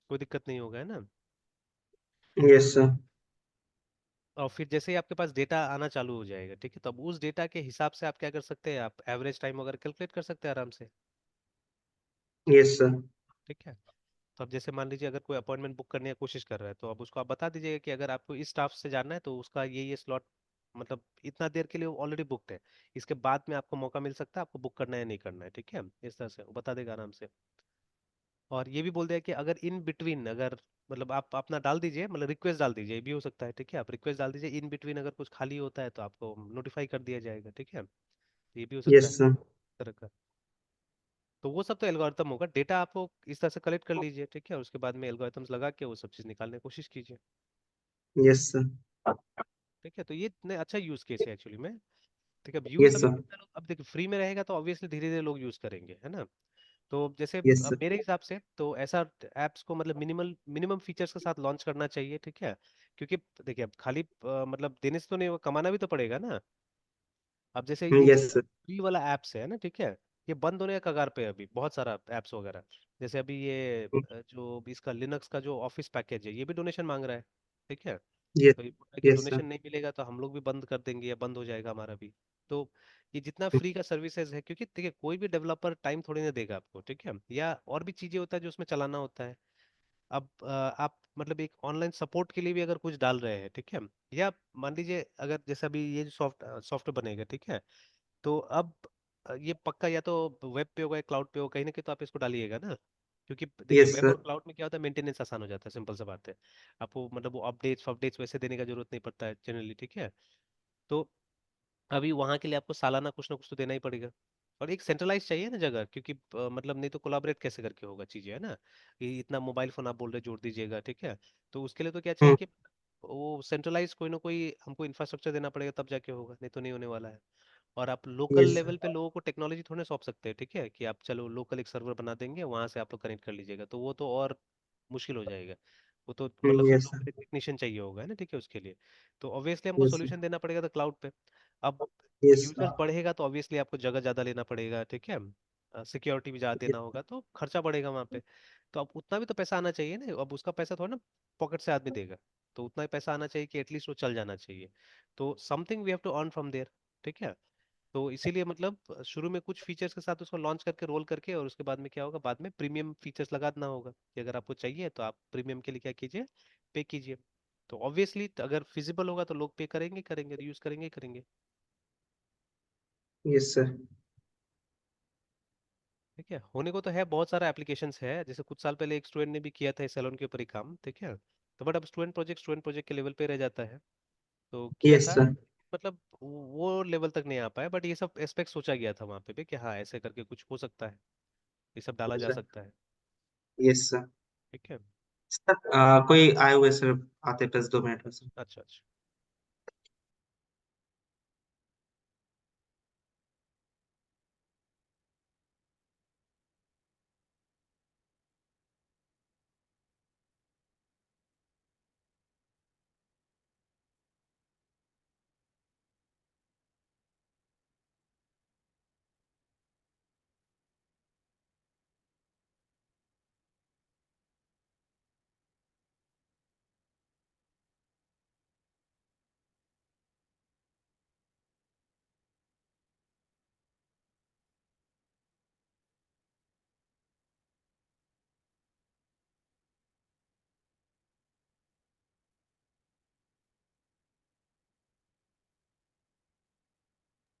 कोई दिक्कत नहीं होगा, है ना। यस सर, और फिर जैसे ही आपके पास डेटा आना चालू हो जाएगा, ठीक है, तब उस डेटा के हिसाब से आप क्या कर सकते हैं, आप एवरेज टाइम वगैरह कैलकुलेट कर सकते हैं आराम से, यस सर, ठीक है। तो अब जैसे मान लीजिए अगर कोई अपॉइंटमेंट बुक करने की कोशिश कर रहा है, तो अब उसको आप बता दीजिएगा कि अगर आपको इस स्टाफ से जानना है तो उसका ये स्लॉट मतलब इतना देर के लिए ऑलरेडी बुकड है, इसके बाद में आपको मौका मिल सकता है, आपको बुक करना है नहीं करना है, ठीक है, इस तरह से वो बता देगा आराम से। और ये भी बोल दिया कि अगर इन बिटवीन अगर मतलब आप अपना डाल दीजिए, मतलब रिक्वेस्ट डाल दीजिए, ये भी हो सकता है, ठीक है, आप रिक्वेस्ट डाल दीजिए, इन बिटवीन अगर कुछ खाली होता है तो आपको नोटिफाई कर दिया जाएगा, ठीक है। तो ये भी हो सकता यस है सर, इस तरह का। तो वो सब तो एल्गोरिथम होगा, डेटा आपको इस तरह से कलेक्ट कर लीजिए, ठीक है, और उसके बाद में एल्गोरिथम्स लगा के वो सब चीज़ निकालने की कोशिश कीजिए, यस सर, ठीक है। तो ये इतने अच्छा यूज केस है एक्चुअली में, ठीक है। अब यूज यस अभी सर, कितना लोग, अब देखिए फ्री में रहेगा तो ऑब्वियसली धीरे धीरे लोग यूज करेंगे, है ना। तो जैसे यस अब सर, मेरे हिसाब से तो ऐसा एप्स को मतलब मिनिमम फीचर्स के साथ लॉन्च करना चाहिए, ठीक है। क्योंकि देखिए अब खाली मतलब देने से तो नहीं होगा, कमाना भी तो पड़ेगा ना। अब जैसे ये जो यस सर, फ्री वाला एप्स है ना, ठीक है, ये बंद होने का कगार पे है अभी, बहुत सारा एप्स वगैरह। जैसे अभी ये जो इसका लिनक्स का जो ऑफिस पैकेज है, ये भी डोनेशन मांग रहा है, ठीक है। यस, तो ये बोल रहा है कि यस सर, डोनेशन नहीं मिलेगा तो हम लोग भी बंद कर देंगे, या बंद हो जाएगा हमारा भी। तो ये जितना फ्री का सर्विसेज है, क्योंकि देखिए कोई भी डेवलपर टाइम थोड़ी ना देगा आपको, ठीक है, या और भी चीजें होता है जो उसमें चलाना होता है। अब आप मतलब एक ऑनलाइन सपोर्ट के लिए भी अगर कुछ डाल रहे हैं, ठीक है, या मान लीजिए अगर जैसे अभी ये जो सॉफ्टवेयर बनेगा, ठीक है, तो अब ये पक्का या तो वेब पे होगा या क्लाउड पे होगा, कहीं ना कहीं तो आप इसको डालिएगा ना, क्योंकि देखिए यस वेब सर। और क्लाउड में क्या होता है, मेंटेनेंस आसान हो जाता है, सिंपल सा बात है। आपको मतलब वो अपडेट्स अपडेट्स वैसे देने का जरूरत नहीं पड़ता है जनरली, ठीक है। तो अभी वहां के लिए आपको सालाना कुछ ना कुछ तो देना ही पड़ेगा। और एक सेंट्रलाइज चाहिए ना जगह, क्योंकि मतलब नहीं तो कोलाबरेट कैसे करके होगा चीजें, है ना। ये इतना मोबाइल फोन आप बोल रहे जोड़ दीजिएगा, ठीक है। तो उसके लिए तो क्या चाहिए हम्म। कि वो सेंट्रलाइज कोई ना कोई हमको इंफ्रास्ट्रक्चर देना पड़ेगा, तब जाके होगा, नहीं तो नहीं होने वाला है। और आप लोकल यस लेवल सर। पे लोगों को टेक्नोलॉजी थोड़े सौंप सकते हैं, ठीक है, कि आप चलो लोकल एक सर्वर बना देंगे, वहां से आप लोग कनेक्ट कर लीजिएगा, तो वो तो और मुश्किल हो जाएगा। वो तो मतलब फिर यस सर। लोकल टेक्नीशियन चाहिए होगा, है ना, ठीक है, उसके लिए। तो ऑब्वियसली हमको यस सर। सोल्यूशन देना पड़ेगा तो क्लाउड पे। अब यस यूजर्स बढ़ेगा तो ऑब्वियसली आपको जगह ज़्यादा लेना पड़ेगा, ठीक है। सिक्योरिटी भी ज़्यादा देना होगा तो खर्चा बढ़ेगा वहाँ पे। तो अब उतना भी तो पैसा आना चाहिए ना, अब उसका पैसा थोड़ा ना पॉकेट से आदमी देगा। तो उतना ही पैसा आना चाहिए कि एटलीस्ट वो चल जाना चाहिए। तो something we have to earn from there, ठीक है। तो इसीलिए मतलब शुरू में कुछ फीचर्स के साथ उसको लॉन्च करके रोल करके, और उसके बाद में क्या होगा, बाद में प्रीमियम फीचर्स लगा देना होगा कि अगर आपको चाहिए तो आप प्रीमियम के लिए क्या कीजिए, पे कीजिए। तो ऑब्वियसली अगर फिजिबल होगा तो लोग पे करेंगे करेंगे, यूज करेंगे करेंगे। Yes sir. ठीक है, होने को तो है, बहुत सारा एप्लीकेशंस है, जैसे कुछ साल पहले एक स्टूडेंट ने भी किया था इस सैलून के ऊपर ही काम, ठीक है। तो बट अब स्टूडेंट प्रोजेक्ट के लेवल पे रह जाता है। तो किया यस था, सर। मतलब वो लेवल तक नहीं आ पाया, बट ये सब एस्पेक्ट सोचा गया था वहाँ पे भी कि हाँ ऐसे करके कुछ हो सकता है, ये सब डाला जा सकता है। Yes sir. ठीक है। सर कोई आए हुए सर, आते 10-2 मिनट में सर। अच्छा अच्छा।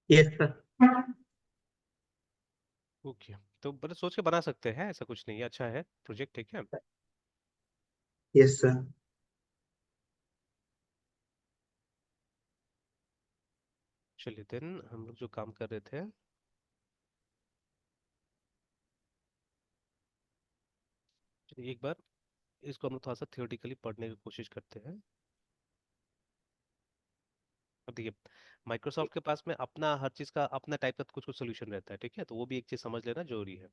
Yes sir. ओके, तो बड़े सोच के बना सकते हैं, ऐसा कुछ नहीं है, अच्छा है प्रोजेक्ट, ठीक है। Yes sir. चलिए देन हम लोग जो काम कर रहे थे, चलिए एक बार इसको हम लोग थोड़ा सा थियोरेटिकली पढ़ने की कोशिश करते हैं। अब देखिए, माइक्रोसॉफ्ट के पास में अपना हर चीज़ का अपना टाइप का कुछ कुछ सोल्यूशन रहता है, ठीक है, तो वो भी एक चीज़ समझ लेना जरूरी है।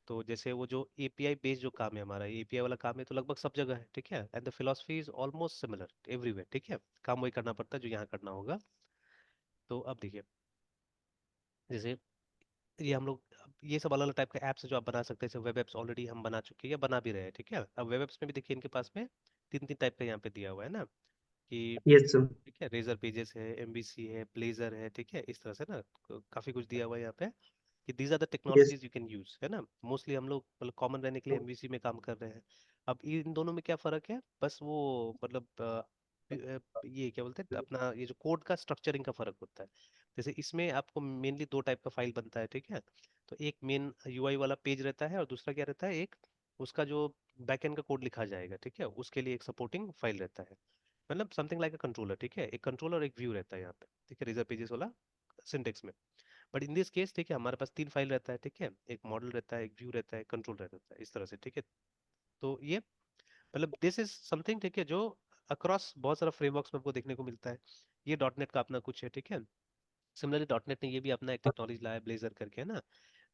तो जैसे वो जो एपीआई बेस्ड जो काम है हमारा, एपीआई वाला काम है, तो लगभग सब जगह है, ठीक है, and the philosophy is almost similar everywhere, ठीक है। काम वही करना पड़ता है जो यहाँ करना होगा। तो अब देखिए, जैसे ये हम लोग अब ये सब अलग अलग टाइप के ऐप्स है जो आप बना सकते हैं, जैसे वेब एप्स ऑलरेडी हम बना चुके हैं या बना भी रहे हैं, ठीक है। अब वेब एप्स में भी देखिए इनके पास में तीन तीन टाइप का यहाँ पे दिया हुआ है ना, कि यस सर। ठीक है, रेजर पेजेस है, एमवीसी है, ब्लेजर है, ठीक है, इस तरह से ना काफी कुछ दिया हुआ है यहाँ पे, कि these are the yes. Technologies you can use, है ना। मोस्टली हम लोग मतलब कॉमन रहने के लिए एमवीसी में काम कर रहे हैं। अब इन दोनों में क्या फर्क है, बस वो मतलब ये क्या बोलते हैं अपना, ये जो कोड का स्ट्रक्चरिंग का फर्क होता है। जैसे इसमें आपको मेनली दो टाइप का फाइल बनता है, ठीक है। तो एक मेन यूआई वाला पेज रहता है, और दूसरा क्या रहता है, एक उसका जो बैकएंड का कोड लिखा जाएगा, ठीक है, उसके लिए एक सपोर्टिंग फाइल रहता है। मतलब समथिंग लाइक अ कंट्रोलर, ठीक है, एक कंट्रोलर एक व्यू रहता है यहाँ पे, ठीक है, रिजर्व पेजेस वाला सिंटेक्स में। बट इन दिस केस, ठीक है, हमारे पास तीन फाइल रहता है, ठीक है, एक मॉडल रहता है, एक व्यू रहता है, कंट्रोल रहता है, इस तरह से, ठीक है। तो ये मतलब दिस इज समथिंग, ठीक है, जो अक्रॉस बहुत सारा फ्रेमवर्क्स में आपको देखने को मिलता है। ये डॉट नेट का अपना कुछ है, ठीक है। सिमिलरली डॉट नेट ने ये भी अपना एक टेक्नोलॉजी लाया ब्लेजर करके, है ना,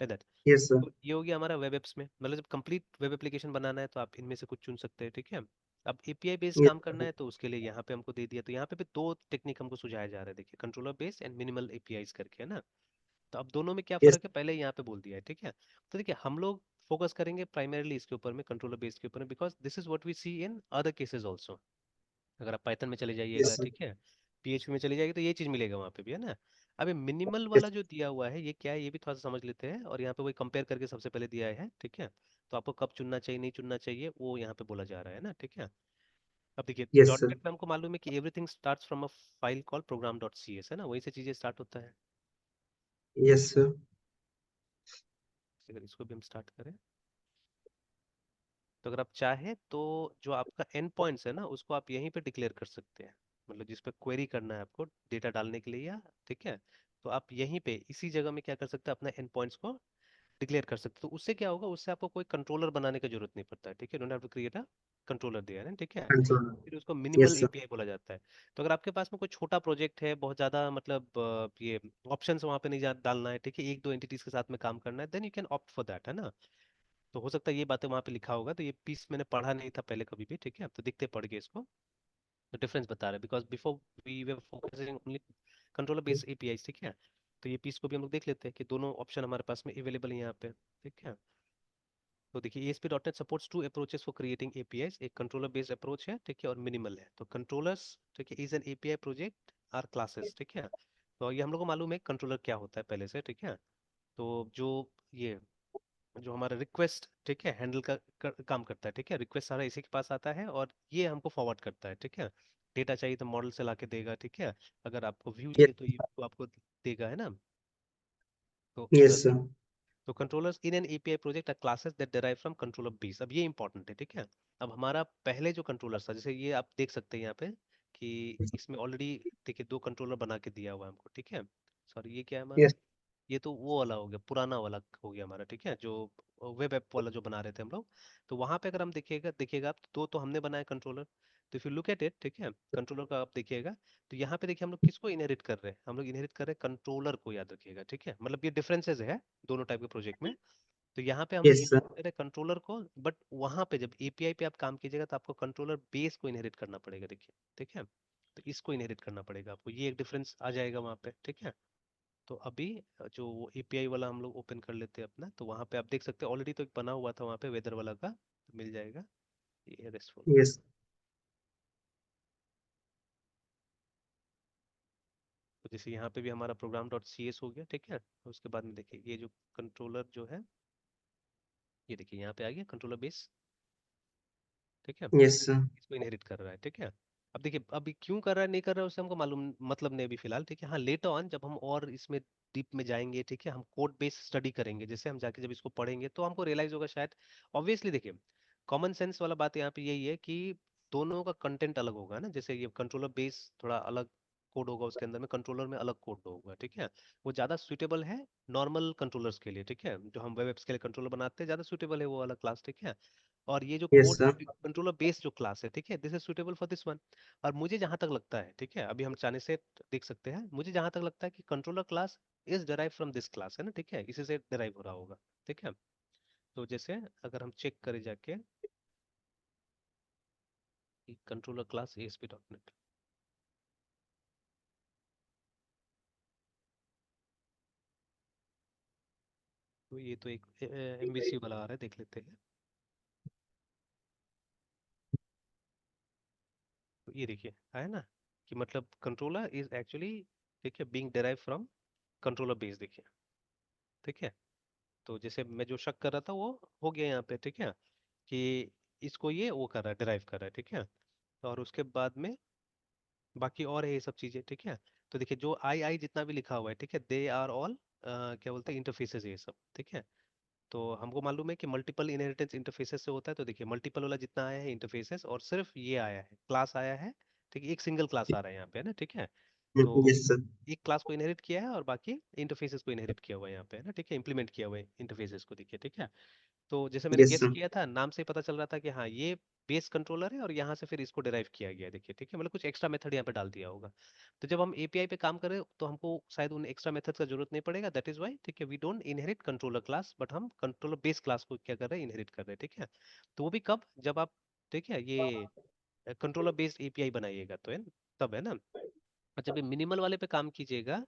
like that। Yes sir. तो ये हो गया हमारा वेब एप्स में, मतलब जब कंप्लीट वेब एप्लीकेशन बनाना है तो आप इनमें से कुछ चुन सकते हैं, ठीक है। अब एपीआई बेस्ड काम करना है तो उसके लिए यहाँ पे हमको दे दिया, तो यहाँ पे भी दो टेक्निक हमको सुझाया जा रहा है, देखिए, controller based and minimal APIs करके, है ना। तो अब दोनों में क्या यस। फर्क है, पहले यहाँ पे बोल दिया है, ठीक है। तो देखिए हम लोग फोकस करेंगे प्राइमरीली इसके ऊपर में, कंट्रोलर बेस्ड के ऊपर में, because this is what we see in other cases also. अगर आप पाइथन में चले जाइएगा, यस सर। ठीक है, पीएचपी में चले जाइए, तो ये चीज मिलेगा वहाँ पे भी, है ना। अब ये मिनिमल यस। वाला जो दिया हुआ है ये क्या है, ये भी थोड़ा सा समझ लेते हैं, और यहाँ पे वही कंपेयर करके सबसे पहले दिया है, ठीक है। तो आपको कब चुनना चाहिए नहीं चुनना चाहिए वो यहाँ पे बोला जा रहा है ना, ठीक है। अब देखिए यस डॉट सर। नेट में हमको मालूम है कि everything starts from a file call program dot C S, है ना, वहीं से चीजें स्टार्ट होता है। Yes sir. अगर इसको भी हम स्टार्ट करें, तो अगर आप चाहें तो जो आपका एंड पॉइंट्स है ना, उसको आप यहीं पे डिक्लेयर कर सकते हैं, मतलब जिस पे क्वेरी करना है आपको डेटा डालने के लिए, या ठीक है, तो आप यहीं पे इसी जगह में क्या कर सकते हैं, अपने एंड पॉइंट्स को डिक्लेयर कर सकते हो। तो उससे क्या होगा, उससे आपको कोई कंट्रोलर बनाने की जरूरत नहीं पड़ता है, ठीक है, don't have to create a controller there है, ठीक है। कंट्रोल। फिर उसको मिनिमल यस सर। एपीआई बोला जाता है। तो अगर आपके पास में कोई छोटा प्रोजेक्ट है, बहुत ज्यादा मतलब ये ऑप्शंस वहां पे नहीं डालना है, ठीक है, एक दो एंटिटीज के साथ में काम करना है, then you can opt for that, है ना। तो हो सकता है ये बातें वहां पे लिखा होगा, तो ये पीस मैंने पढ़ा नहीं था पहले कभी भी, ठीक है, तो दिखते पढ़ के इसको, तो डिफरेंस बता रहा है, because before we were focusing only controller based API, ठीक है। तो ये पीस को भी हम लोग देख लेते हैं कि दोनों ऑप्शन हमारे पास में अवेलेबल है यहाँ पे, ठीक है। तो देखिए ASP.NET supports two approaches for creating APIs, एक कंट्रोलर बेस्ड अप्रोच है, ठीक है, और मिनिमल है। तो कंट्रोलर्स, ठीक है, is an API project are classes, ठीक है। तो ये हम लोग को मालूम है कंट्रोलर क्या होता है पहले से, ठीक है। तो जो ये जो हमारा रिक्वेस्ट, ठीक है, हैंडल काम करता है, ठीक है, रिक्वेस्ट सारा इसी के पास आता है और ये हमको फॉरवर्ड करता है, ठीक है। डेटा चाहिए तो मॉडल से लाके देगा, ठीक है। अगर आपको व्यू चाहिए तो ये तो आपको देगा, है ना। तो इस तरह यस से। सर। तो controllers in an API project are classes that derive from controller base. अब ये इंपॉर्टेंट है, ठीक है। अब हमारा पहले जो कंट्रोलर था, जैसे ये आप देख सकते हैं यहाँ पे कि इसमें ऑलरेडी देखिए दो कंट्रोलर बना के दिया हुआ है हमको, ठीक है। सॉरी, ये क्या है हमारा, यस ये तो वो वाला हो गया, पुराना वाला हो गया हमारा, ठीक है, जो वेब ऐप वाला जो बना रहे थे हम लोग। तो वहां पे अगर हम देखिएगा देखिएगा आप, दो तो हमने बनाया कंट्रोलर। तो if you look at it, ठीक है, कंट्रोलर का आप देखिएगा, तो यहाँ पे देखिए हम लोग किसको इनहेरिट कर रहे हैं, हम लोग इनहेरिट कर रहे हैं कंट्रोलर को, याद रखिएगा, ठीक है। मतलब ये डिफरेंसेस है दोनों टाइप के प्रोजेक्ट में। तो यहाँ पे हम लोग यस सर। इनहेरिट कर रहे हैं कंट्रोलर को, बट वहां पे जब एपीआई पे आप काम कीजिएगा तो आपको कंट्रोलर बेस को इनहेरिट करना पड़ेगा, देखिए, ठीक है। तो इसको इनहेरिट करना पड़ेगा आपको, ये एक डिफरेंस आ जाएगा वहां पे, ठीक है। तो अभी जो वो एपीआई वाला हम लोग ओपन कर लेते हैं अपना, तो वहां पे आप देख सकते हैं ऑलरेडी तो एक बना हुआ था वहां पे वेदर वाला का, तो मिल जाएगा, ये रेस्टफुल। यस तो जैसे यहाँ पे भी हमारा प्रोग्राम डॉट सी एस हो गया, ठीक है। तो उसके बाद में देखिए ये जो कंट्रोलर जो है, ये देखिए यहाँ पे आ गया कंट्रोलर बेस, ठीक है। Yes sir. इसको इनहेरिट कर रहा है, ठीक है। अब देखिए अभी क्यों कर रहा है नहीं कर रहा है उससे हमको मालूम मतलब नहीं अभी फिलहाल, ठीक है। हाँ, लेटर ऑन जब हम और इसमें डीप में जाएंगे, ठीक है, हम कोड बेस स्टडी करेंगे, जैसे हम जाके जब इसको पढ़ेंगे तो हमको रियलाइज होगा शायद। ऑब्वियसली देखिए, कॉमन सेंस वाला बात यहाँ पे यही है कि दोनों का कंटेंट अलग होगा ना, जैसे ये कंट्रोलर बेस थोड़ा अलग कोड होगा उसके अंदर में, कंट्रोलर में अलग कोड होगा, ठीक है। वो ज्यादा सुटेबल है नॉर्मल कंट्रोलर्स के लिए, ठीक है, जो हम वेब एप्स के लिए कंट्रोलर बनाते हैं ज्यादा सुटेबल है वो वाला क्लास, ठीक है। और ये जो yes code sir. Controller base जो क्लास है, ठीक है, this is suitable for this one. और मुझे जहां तक लगता है, ठीक है, अभी हम चाहने से देख सकते हैं, मुझे जहां तक लगता है कि controller class is derive from this class, है ना, ठीक है, इसी से डिराइव हो रहा होगा, ठीक है। तो जैसे अगर हम चेक करें जाके कंट्रोलर क्लास ASP.NET, तो ये तो एक MVC वाला आ रहा है, देख लेते हैं। तो ये देखिए आया ना, कि मतलब कंट्रोलर इज एक्चुअली, ठीक है, being derive from controller base, देखिए, ठीक है। तो जैसे मैं जो शक कर रहा था वो हो गया यहाँ पे, ठीक है, कि इसको ये वो कर रहा है, डिराइव कर रहा है, ठीक है। और उसके बाद में बाकी और है ये सब चीजें, ठीक है। तो देखिए जो आई आई जितना भी लिखा हुआ है, ठीक है, दे आर ऑल क्या बोलते हैं इंटरफेसेस, ये सब, ठीक है। तो हमको मालूम है कि मल्टीपल इनहेरिटेंस इंटरफेसेस से होता है, तो देखिए मल्टीपल वाला जितना आया है इंटरफेसेस, और सिर्फ ये आया है क्लास आया है, ठीक है, एक सिंगल क्लास आ रहा है यहाँ पे, है ना, ठीक है। तो यस सर। एक क्लास को इनहेरिट किया है और बाकी इंटरफेसेस को इनहेरिट किया हुआ है यहाँ पे, है ना, ठीक है, इंप्लीमेंट किया हुआ है इंटरफेसेस को, देखिए, ठीक है। तो जैसे मैंने यस गेस सर। किया था, नाम से ही पता चल रहा था कि हाँ ये बेस कंट्रोलर है और यहाँ से फिर इसको डिराइव किया गया है, देखिए, ठीक है, मतलब कुछ एक्स्ट्रा मेथड यहाँ पे डाल दिया होगा। तो जब हम एपीआई पे काम करें तो हमको शायद उन एक्स्ट्रा मेथड्स का जरूरत नहीं पड़ेगा, दैट इज वाई, ठीक है, we don't inherit controller class, but हम कंट्रोलर बेस क्लास को क्या कर रहे हैं, इनहेरिट कर रहे हैं, ठीक है। तो वो भी कब, जब आप, ठीक है, ये कंट्रोलर बेस्ड एपीआई बनाइएगा तो है तब, है ना। और जब ये मिनिमल वाले पे काम कीजिएगा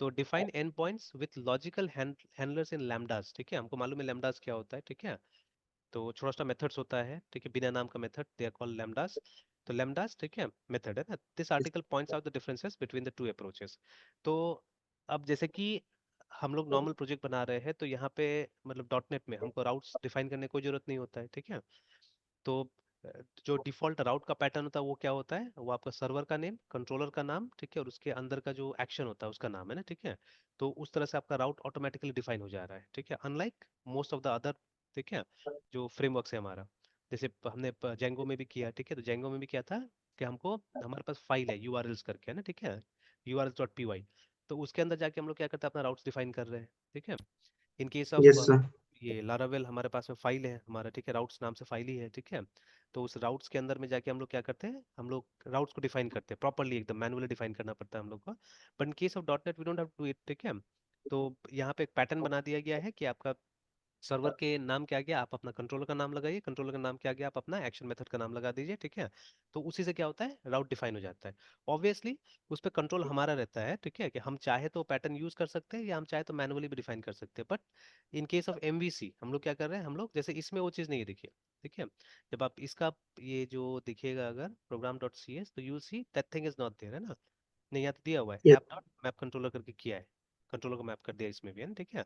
तो define endpoints with logical handlers in lambdas, ठीक है, हमको मालूम है लैम्डास क्या होता है, ठीक है। तो छोटा सा मेथड्स होता है, ठीक है, बिना नाम का मेथड, दे आर कॉल्ड लैम्डास। तो लैम्डास, ठीक है, मेथड है ना। This article points out the differences between the two approaches. तो अब जैसे कि हम लोग नॉर्मल प्रोजेक्ट बना रहे हैं तो यहाँ पे मतलब डॉट नेट में हमको राउट्स डिफाइन करने की कोई जरूरत नहीं होता है, ठीक है। तो जो डिफॉल्ट राउट का पैटर्न होता है वो क्या होता है, वो आपका सर्वर का नेम, कंट्रोलर का नाम, ठीक है, और उसके अंदर का जो एक्शन होता है उसका नाम है ना, ठीक है। तो उस तरह से आपका राउट ऑटोमेटिकली डिफाइन हो जा रहा है, ठीक है, unlike most of the other, ठीक है, जो फ्रेमवर्क है हमारा। जैसे हमने जेंगो में भी किया, ठीक है, तो जेंगो में भी क्या था कि हमको, हमारे पास फाइल है यूआरएल्स करके, है ना, ठीक है, urls.py। तो उसके अंदर जाके हम लोग क्या करते हैं, अपना राउट्स डिफाइन कर रहे हैं, ठीक है। इन केस ऑफ यस सर। ये लारावेल हमारे पास में फाइल है हमारा, ठीक है, राउट्स नाम से फाइल ही है, ठीक है। तो उस राउट्स के अंदर में जाके हम लोग क्या करते हैं, हम लोग राउट्स को डिफाइन करते हैं प्रॉपरली, एकदम मैनुअली डिफाइन करना पड़ता है हम लोग को। But in case of dot net we don't have to it, ठीक है। तो यहाँ पे एक पैटर्न बना दिया गया है कि आपका सर्वर के नाम के आगे आप अपना कंट्रोलर का नाम लगाइए, कंट्रोलर का नाम के आगे आप अपना एक्शन मेथड का नाम लगा दीजिए, ठीक है। तो उसी से क्या होता है, राउट डिफाइन हो जाता है। ऑब्वियसली उस पर कंट्रोल हमारा रहता है, ठीक है, कि हम चाहे तो पैटर्न यूज कर सकते हैं या हम चाहे तो मैनुअली भी डिफाइन कर सकते हैं। But in case of MVC हम लोग क्या कर रहे हैं, हम लोग जैसे इसमें वो चीज़ नहीं है, देखिए, ठीक है। जब आप इसका ये जो देखिएगा अगर प्रोग्राम डॉट सी एस, तो you see that thing is not there, है ना। नहीं, यहाँ तो दिया हुआ है yes. App dot map controller करके किया है, कंट्रोलर को मैप कर दिया इसमें भी, है ना, ठीक है।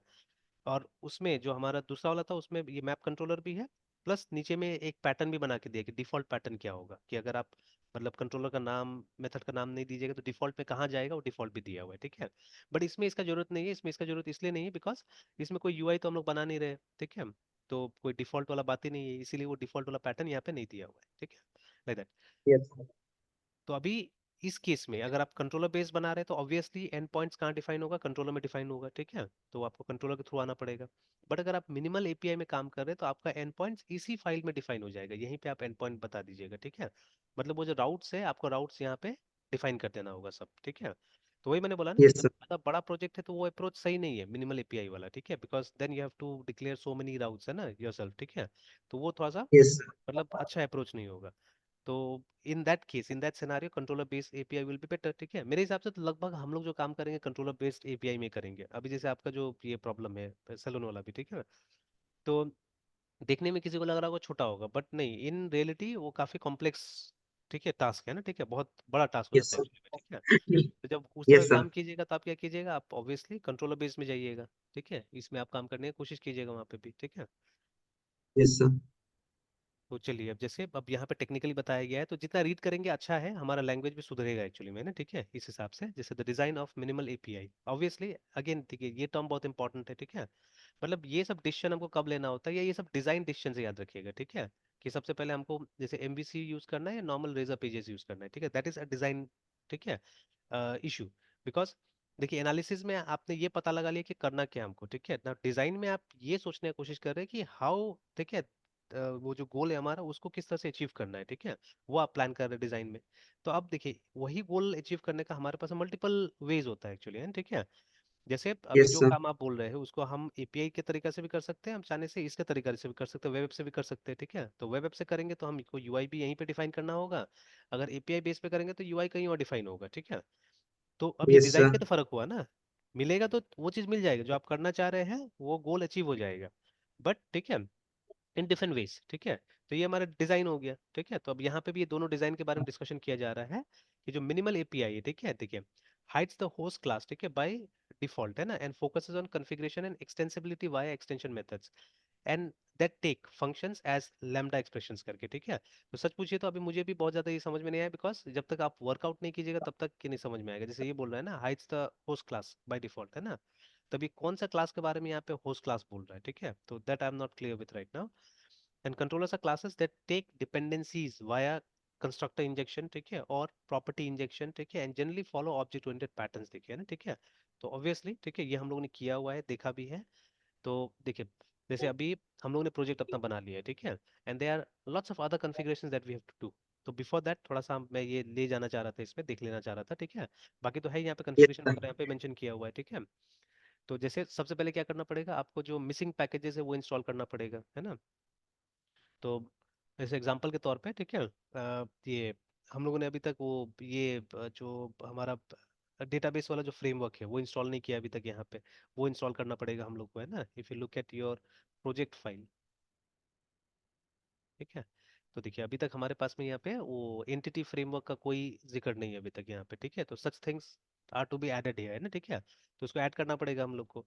और उसमें जो हमारा दूसरा वाला था उसमें ये मैप कंट्रोलर भी है, प्लस नीचे में एक पैटर्न भी बना के दिया कि डिफॉल्ट पैटर्न क्या होगा, कि अगर आप मतलब कंट्रोलर का नाम, मेथड का नाम नहीं दीजिएगा तो डिफॉल्ट में कहाँ जाएगा, वो डिफॉल्ट भी दिया हुआ है, ठीक है। बट इसमें इसका जरूरत नहीं है, इसमें इसका जरूरत इसलिए नहीं है बिकॉज इसमें कोई यूआई तो हम लोग बना नहीं रहे, ठीक है। तो कोई डिफॉल्ट वाला बात ही नहीं है, इसीलिए वो डिफॉल्ट वाला पैटर्न यहाँ पे नहीं दिया हुआ है, ठीक है, लाइक दैट। यस। तो अभी इस केस में अगर आप कंट्रोलर बेस बना रहे हैं तो ऑब्वियसली एंड पॉइंट्स कहाँ डिफाइन होगा, कंट्रोलर में डिफाइन होगा, ठीक है। तो आपको कंट्रोलर के थ्रू आना पड़ेगा। बट अगर आप मिनिमल एपीआई में काम कर रहे हैं तो आपका एंड पॉइंट्स इसी फाइल में डिफाइन हो जाएगा, यहीं पे आप एंड पॉइंट बता दीजिएगा, ठीक है। मतलब वो जो राउट्स है आपको राउट्स यहाँ पे डिफाइन कर देना होगा सब, ठीक है। तो वही मैंने बोला ना कि यस जब सर। ज्यादा बड़ा प्रोजेक्ट है तो वो अप्रोच सही नहीं है मिनिमल एपीआई वाला, ठीक है, because then you have to declare so many routes, है ना, योरसेल्फ, ठीक है। तो वो थोड़ा सा यस सर। मतलब अच्छा अप्रोच नहीं होगा। तो in that case, in that scenario, controller based API will be better, ठीक है। मेरे हिसाब से तो लगभग हम लोग जो काम करेंगे कंट्रोलर बेस्ड एपीआई में करेंगे। अभी जैसे आपका जो ये प्रॉब्लम है सैलून वाला भी, ठीक है, तो देखने में किसी को लग रहा होगा छोटा होगा, बट नहीं, इन रियलिटी वो काफी कॉम्प्लेक्स, ठीक है, टास्क है ना, ठीक है, बहुत बड़ा टास्क हो यस जाता है सर। एक्चुअली में, ठीक है। तो जब उस तरह यस का सर। काम कीजिएगा तो आप क्या कीजिएगा, आप ऑब्वियसली कंट्रोलर बेस में जाइएगा, ठीक है, इसमें आप काम करने की कोशिश कीजिएगा वहां पे भी, ठीक है। Yes sir. तो चलिए, अब जैसे अब यहाँ पे टेक्निकली बताया गया है तो जितना रीड करेंगे अच्छा है, हमारा लैंग्वेज भी सुधरेगा एक्चुअली में ना, ठीक है, इस हिसाब से। जैसे the design of minimal API, obviously again देखिए ये टर्म बहुत इंपॉर्टेंट है, ठीक है। मतलब ये सब डिसीजन हमको कब लेना होता है, या ये सब डिजाइन डिसीजन से याद रखिएगा, ठीक है। कि सबसे पहले हमको जैसे एमवीसी यूज करना है या नॉर्मल रेजर पेजेस यूज करना है, ठीक है, दैट इज अ डिजाइन, ठीक है, इशू। बिकॉज देखिए एनालिसिस में आपने ये पता लगा लिया कि करना क्या है हमको, ठीक है ना। डिजाइन में आप ये सोचने की कोशिश कर रहे हैं कि हाउ, ठीक है, वो जो गोल है हमारा उसको किस तरह से अचीव करना है, ठीक है, वो आप प्लान कर रहे हैं डिजाइन में। तो अब देखिए वही गोल अचीव करने का हमारे पास मल्टीपल वेज होता है एक्चुअली, है, ठीक है। जैसे अभी यस जो सर। काम आप बोल रहे हैं उसको हम एपीआई के तरीके से भी कर सकते हैं, हम चाहने से इसके तरीके से भी कर सकते हैं, वेब ऐप से भी कर सकते हैं, ठीक है। तो वेब ऐप से करेंगे तो हमको यूआई भी यहीं पे डिफाइन करना होगा, अगर एपीआई बेस पे करेंगे तो यूआई कहीं और डिफाइन होगा, ठीक है। तो अब ये यस डिजाइन सर। का तो फर्क हुआ ना, मिलेगा तो वो चीज मिल जाएगी जो आप करना चाह रहे हैं, वो गोल अचीव हो जाएगा, बट ठीक है, इन डिफरेंट वेज, ठीक है। तो ये हमारा डिजाइन हो गया, ठीक है। तो अब यहाँ पे भी ये दोनों डिजाइन के बारे में डिस्कशन किया जा रहा है कि जो मिनिमल एपीआई है, ठीक है, देखिए, हाइड्स द होस्ट क्लास, ठीक है, बाय डिफॉल्ट, है ना, and focuses on configuration and extensibility via extension methods and that take functions as lambda expressions करके, ठीक है। तो सच पूछिए तो अभी मुझे भी बहुत ज्यादा ये समझ में नहीं आया, बिकॉज जब तक आप वर्कआउट नहीं कीजिएगा तब तक ये नहीं समझ में आएगा। जैसे ये बोल रहा है ना, hides the host class by default, है ना, तभी कौन सा क्लास के बारे में यहाँ पे होस्ट क्लास बोल रहा है, ठीक है। तो that I am not clear with right now. And controllers are classes that take dependencies via constructor injection, ठीक है, और property injection, ठीक है, and generally follow object oriented patterns, देखिए ना, ठीक है। तो obviously, ठीक है, ये हम लोगों ने किया हुआ है, देखा भी है। तो देखिए, जैसे अभी हम लोगों ने प्रोजेक्ट अपना बना लिया है, ठीक है, and there are lots of other configurations that we have to do. तो बिफोर दैट थोड़ा सा मैं ये ले जाना चाह रहा था, इसमें देख लेना चाह रहा था, ठीक है। बाकी तो है यहाँ पे यस कॉन्फ़िगरेशन सर। वगैरह यहाँ पे मेंशन किया हुआ है, ठीक है। तो जैसे सबसे पहले क्या करना पड़ेगा, आपको जो मिसिंग पैकेजेस है वो इंस्टॉल करना पड़ेगा, है ना। तो जैसे एग्जांपल के तौर पे, ठीक है, ये हम लोगों ने अभी तक वो ये जो हमारा डेटाबेस वाला जो फ्रेमवर्क है वो इंस्टॉल नहीं किया अभी तक यहाँ पे, वो इंस्टॉल करना पड़ेगा हम लोग को, है ना। If you look at your project file, ठीक है, तो देखिए अभी तक हमारे पास में यहाँ पे वो एंटिटी फ्रेमवर्क का कोई जिक्र नहीं है अभी तक यहाँ पे, ठीक है। तो such things are to be added है ना, ठीक है। तो उसको ऐड करना पड़ेगा हम लोग को।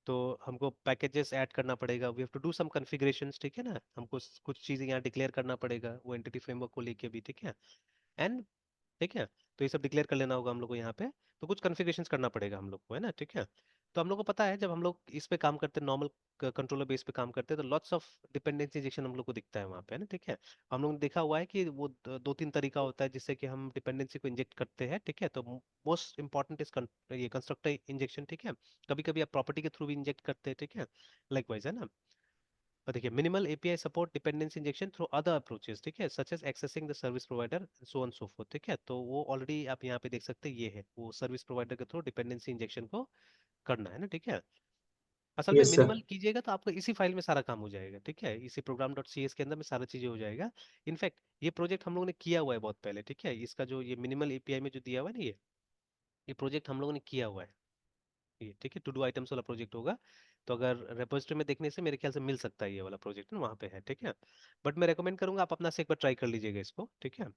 तो हमको पैकेजेस ऐड करना पड़ेगा, we have to do some configurations, ठीक है ना। हमको कुछ चीज़ें यहाँ डिक्लेयर करना पड़ेगा वो एंटिटी फ्रेमवर्क को लेके भी, ठीक है। एंड ठीक है, तो ये सब डिक्लेयर कर लेना होगा हम लोग को यहाँ पे। तो कुछ कॉन्फ़िगरेशंस करना पड़ेगा हम लोग को, है ना, ठीक है। तो हम लोग को पता है जब हम लोग इस पे काम करते हैं, नॉर्मल कंट्रोलर बेस पे काम करते हैं, तो लॉट्स ऑफ डिपेंडेंसी इंजेक्शन हम लोग को दिखता है वहाँ पे, है ना, ठीक है। हम लोग ने देखा हुआ है कि वो दो तीन तरीका होता है जिससे कि हम डिपेंडेंसी को इंजेक्ट करते हैं, ठीक है। तो मोस्ट इंपॉर्टेंट इज ये कंस्ट्रक्टर इंजेक्शन, ठीक है। कभी कभी आप प्रॉपर्टी के थ्रू भी इंजेक्ट करते हैं, ठीक है, लाइकवाइज, है ना। और देखिए minimal API support dependency injection through other approaches, ठीक है, such as accessing the service provider so on so forth, ठीक है। तो वो ऑलरेडी आप यहाँ पे देख सकते हैं, ये है वो सर्विस प्रोवाइडर के थ्रू डिपेंडेंसी इंजेक्शन को करना है ना, ठीक है। असल में यस सर। मिनिमल कीजिएगा तो आपको इसी फाइल में सारा काम हो जाएगा, ठीक है, इसी प्रोग्राम डॉट सी एस के अंदर में सारा चीजें हो जाएगा। इनफैक्ट ये प्रोजेक्ट हम लोगों ने किया हुआ है बहुत पहले, ठीक है। इसका जो ये मिनिमल एपीआई में जो दिया हुआ है ना, ये प्रोजेक्ट हम लोगों ने किया हुआ है, ये ठीक है, टू डू आइटम्स वाला प्रोजेक्ट होगा। तो अगर रेपोजिटरी में देखने से मेरे ख्याल से मिल सकता है, ये वाला प्रोजेक्ट ना वहाँ पे है, ठीक है। बट मैं रेकमेंड करूंगा आप अपना से एक बार ट्राई कर लीजिएगा इसको, ठीक है।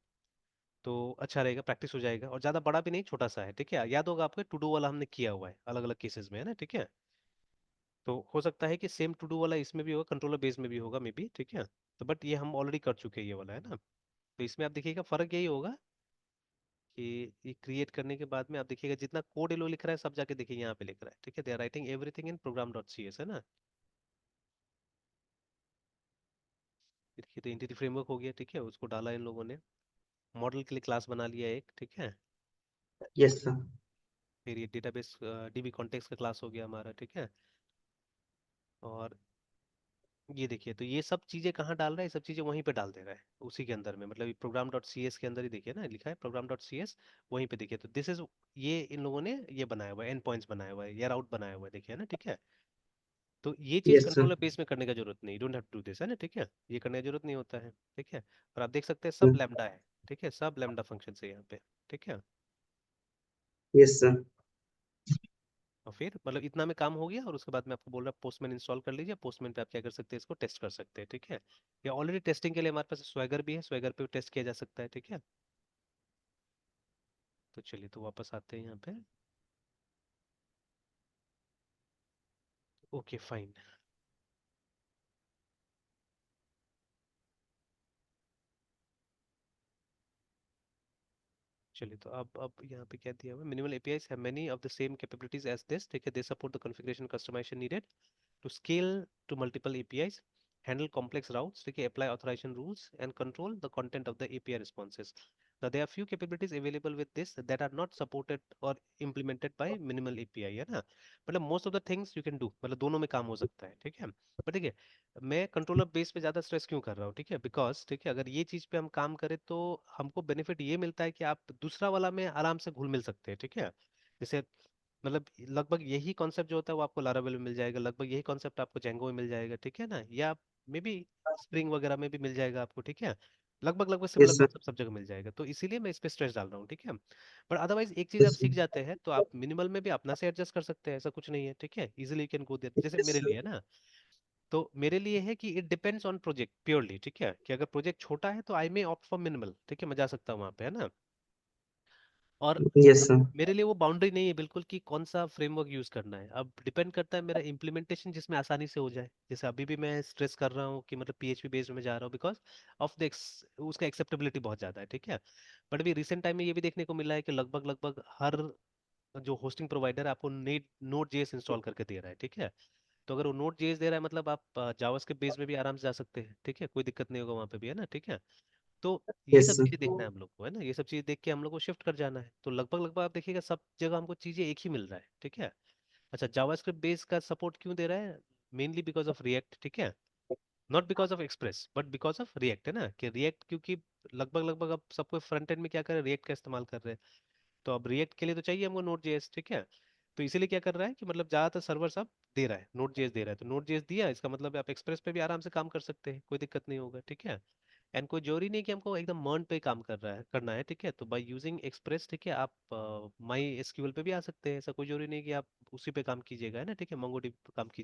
तो अच्छा रहेगा, प्रैक्टिस हो जाएगा, और ज़्यादा बड़ा भी नहीं, छोटा सा है, ठीक है। याद होगा आपको टू डू वाला हमने किया हुआ है अलग अलग केसेस में, है ना, ठीक है। तो हो सकता है कि सेम टू डू वाला इसमें भी होगा, कंट्रोलर बेस में भी होगा मे बी, ठीक है। तो बट ये हम ऑलरेडी कर चुके हैं ये वाला, है ना। तो इसमें आप देखिएगा फर्क यही होगा कि ये क्रिएट करने के बाद में आप देखिएगा जितना कोड ये लोग लिख रहा है सब जाके देखिए यहाँ पे लिख रहा है, ठीक है। They are writing everything in program dot C S, है ना। देखिए तो एंटिटी फ्रेमवर्क हो गया, ठीक है, उसको डाला इन लोगों ने। मॉडल के लिए क्लास बना लिया एक, ठीक है। Yes sir. फिर ये डेटाबेस डीबी कॉन्टेक्स्ट का क्लास हो गया हमारा, ठीक है। और ये देखिए तो ये सब चीजें कहाँ डाल रहा है, ये सब चीजें वहीं पे डाल दे रहा है उसी के अंदर में, मतलब प्रोग्राम डॉट सी एस के अंदर ही देखिए ना लिखा है प्रोग्राम डॉट सी एस, वहीं पे देखिए। तो दिस इज, ये इन लोगों ने ये बनाया हुआ है, एंड पॉइंट्स बनाया हुआ है या राउट बनाया हुआ है, देखिए ना, ठीक है। तो ये चीज यस सर। कंट्रोलर बेस में करने का जरूरत नहीं, don't have to do this, है ना, ठीक है। ये करने की जरूरत नहीं होता है, ठीक है। और आप देख सकते हैं सब लैम्डा है, ठीक है, सब लैम्डा फंक्शन है यहाँ पे, ठीक है। Yes sir. और फिर मतलब इतना में काम हो गया, और उसके बाद में आपको बोल रहा पोस्टमैन इंस्टॉल कर लीजिए। पोस्टमैन पे आप क्या कर सकते हैं, इसको टेस्ट कर सकते हैं, ठीक है। या ऑलरेडी टेस्टिंग के लिए हमारे पास स्वैगर भी है, स्वैगर पे भी टेस्ट किया जा सकता है, ठीक है। तो चलिए तो वापस आते हैं यहाँ पे। Okay fine. चलिए तो अब यहाँ पे क्या दिया हुआ है, minimal APIs have many of the same capabilities as this, ठीक है। They support the configuration customization needed to scale to multiple APIs, handle complex routes, okay, apply authorization rules, and control the content of the API responses. Now, there are few capabilities available with this that are not supported or implemented by minimal API, है ना। मतलब most of the things you can do, मतलब दोनों में काम हो सकता है, ठीक है। पर देखिए मैं कंट्रोलर बेस पे ज्यादा स्ट्रेस क्यों कर रहा हूँ, ठीक है, बिकॉज ठीक है अगर ये चीज पे हम काम करें तो हमको बेनिफिट ये मिलता है कि आप दूसरा वाला में आराम से घुल मिल सकते हैं, ठीक है। जैसे मतलब लगभग यही कॉन्सेप्ट जो होता है वो आपको लारावेल में मिल जाएगा, लगभग यही कॉन्सेप्ट आपको जेंगो में मिल जाएगा, ठीक है ना, या मे बी स्प्रिंग वगैरह में भी मिल जाएगा आपको, ठीक है। लगभग लगभग सिमिलर यस सर। कॉन्सेप्ट सब जगह मिल जाएगा, तो इसीलिए मैं इस पे स्ट्रेस डाल रहा हूँ, ठीक है। बट अदरवाइज एक चीज आप यस सीख जाते हैं तो आप मिनिमल में भी अपना से एडजस्ट कर सकते हैं, ऐसा कुछ नहीं है, ठीक है। इजिली कैन गो देयर, जैसे मेरे सर। लिए ना, तो मेरे लिए है कि it depends on project purely, ठीक है, कि अगर प्रोजेक्ट छोटा है तो आई मे ऑप्ट फॉर मिनिमल, ठीक है, मैं जा सकता हूँ वहाँ पे, है ना। और यस सर। मेरे लिए वो बाउंड्री नहीं है बिल्कुल कि कौन सा फ्रेमवर्क यूज करना है, अब डिपेंड करता है मेरा इम्प्लीमेंटेशन जिसमें आसानी से हो जाए। जैसे अभी भी मैं स्ट्रेस कर रहा हूँ कि मतलब पीएचपी बेस्ड में जा रहा हूँ बिकॉज ऑफ द उसका एक्सेप्टेबिलिटी बहुत ज्यादा है, ठीक है। बट अभी रिसेंट टाइम में ये भी देखने को मिला है कि लगभग लगभग हर जो होस्टिंग प्रोवाइडर है आपको नेट नोड जेएस इंस्टॉल करके दे रहा है, ठीक है। तो अगर वो नोड जेएस दे रहा है मतलब आप जावास्क्रिप्ट बेस में भी आराम से जा सकते हैं, ठीक है, कोई दिक्कत नहीं होगा वहाँ पे भी, है ना, ठीक है। तो ये यस सब सर। चीजें देखना है हम लोग को, है ना, ये सब चीजें देख के हम लोग को शिफ्ट कर जाना है। तो लगभग लगभग आप देखिएगा सब जगह हमको चीजें एक ही मिल रहा है, ठीक है। अच्छा जावास्क्रिप्ट बेस का सपोर्ट क्यों दे रहा है, मेनली बिकॉज ऑफ रिएक्ट, ठीक है, not because of express but because of react, है ना, कि रिएक्ट क्योंकि लगभग लगभग अब सबको फ्रंट एंड में क्या कर रहे हैं, रिएक्ट का इस्तेमाल कर रहे हैं। तो अब रिएक्ट के लिए तो चाहिए हमको नोड जेएस, ठीक है। तो इसीलिए क्या कर रहा है कि मतलब ज्यादातर सर्वर सब दे रहा है नोड जेएस दे रहा है, तो नोड जेएस दिया इसका मतलब आप एक्सप्रेस पे भी आराम से काम कर सकते हैं, कोई दिक्कत नहीं होगा, ठीक है। एंड कोई जरूरी नहीं कि हमको एकदम मर्न पे काम करना है, ठीक है। तो बाय यूजिंग एक्सप्रेस, ठीक है, आप माई एसक्यूएल पे भी आ सकते हैं, ऐसा कोई जरूरी नहीं कि आप उसी पे काम कीजिएगा, है ना, ठीक है, मोंगोडीबी पे काम कीजिए।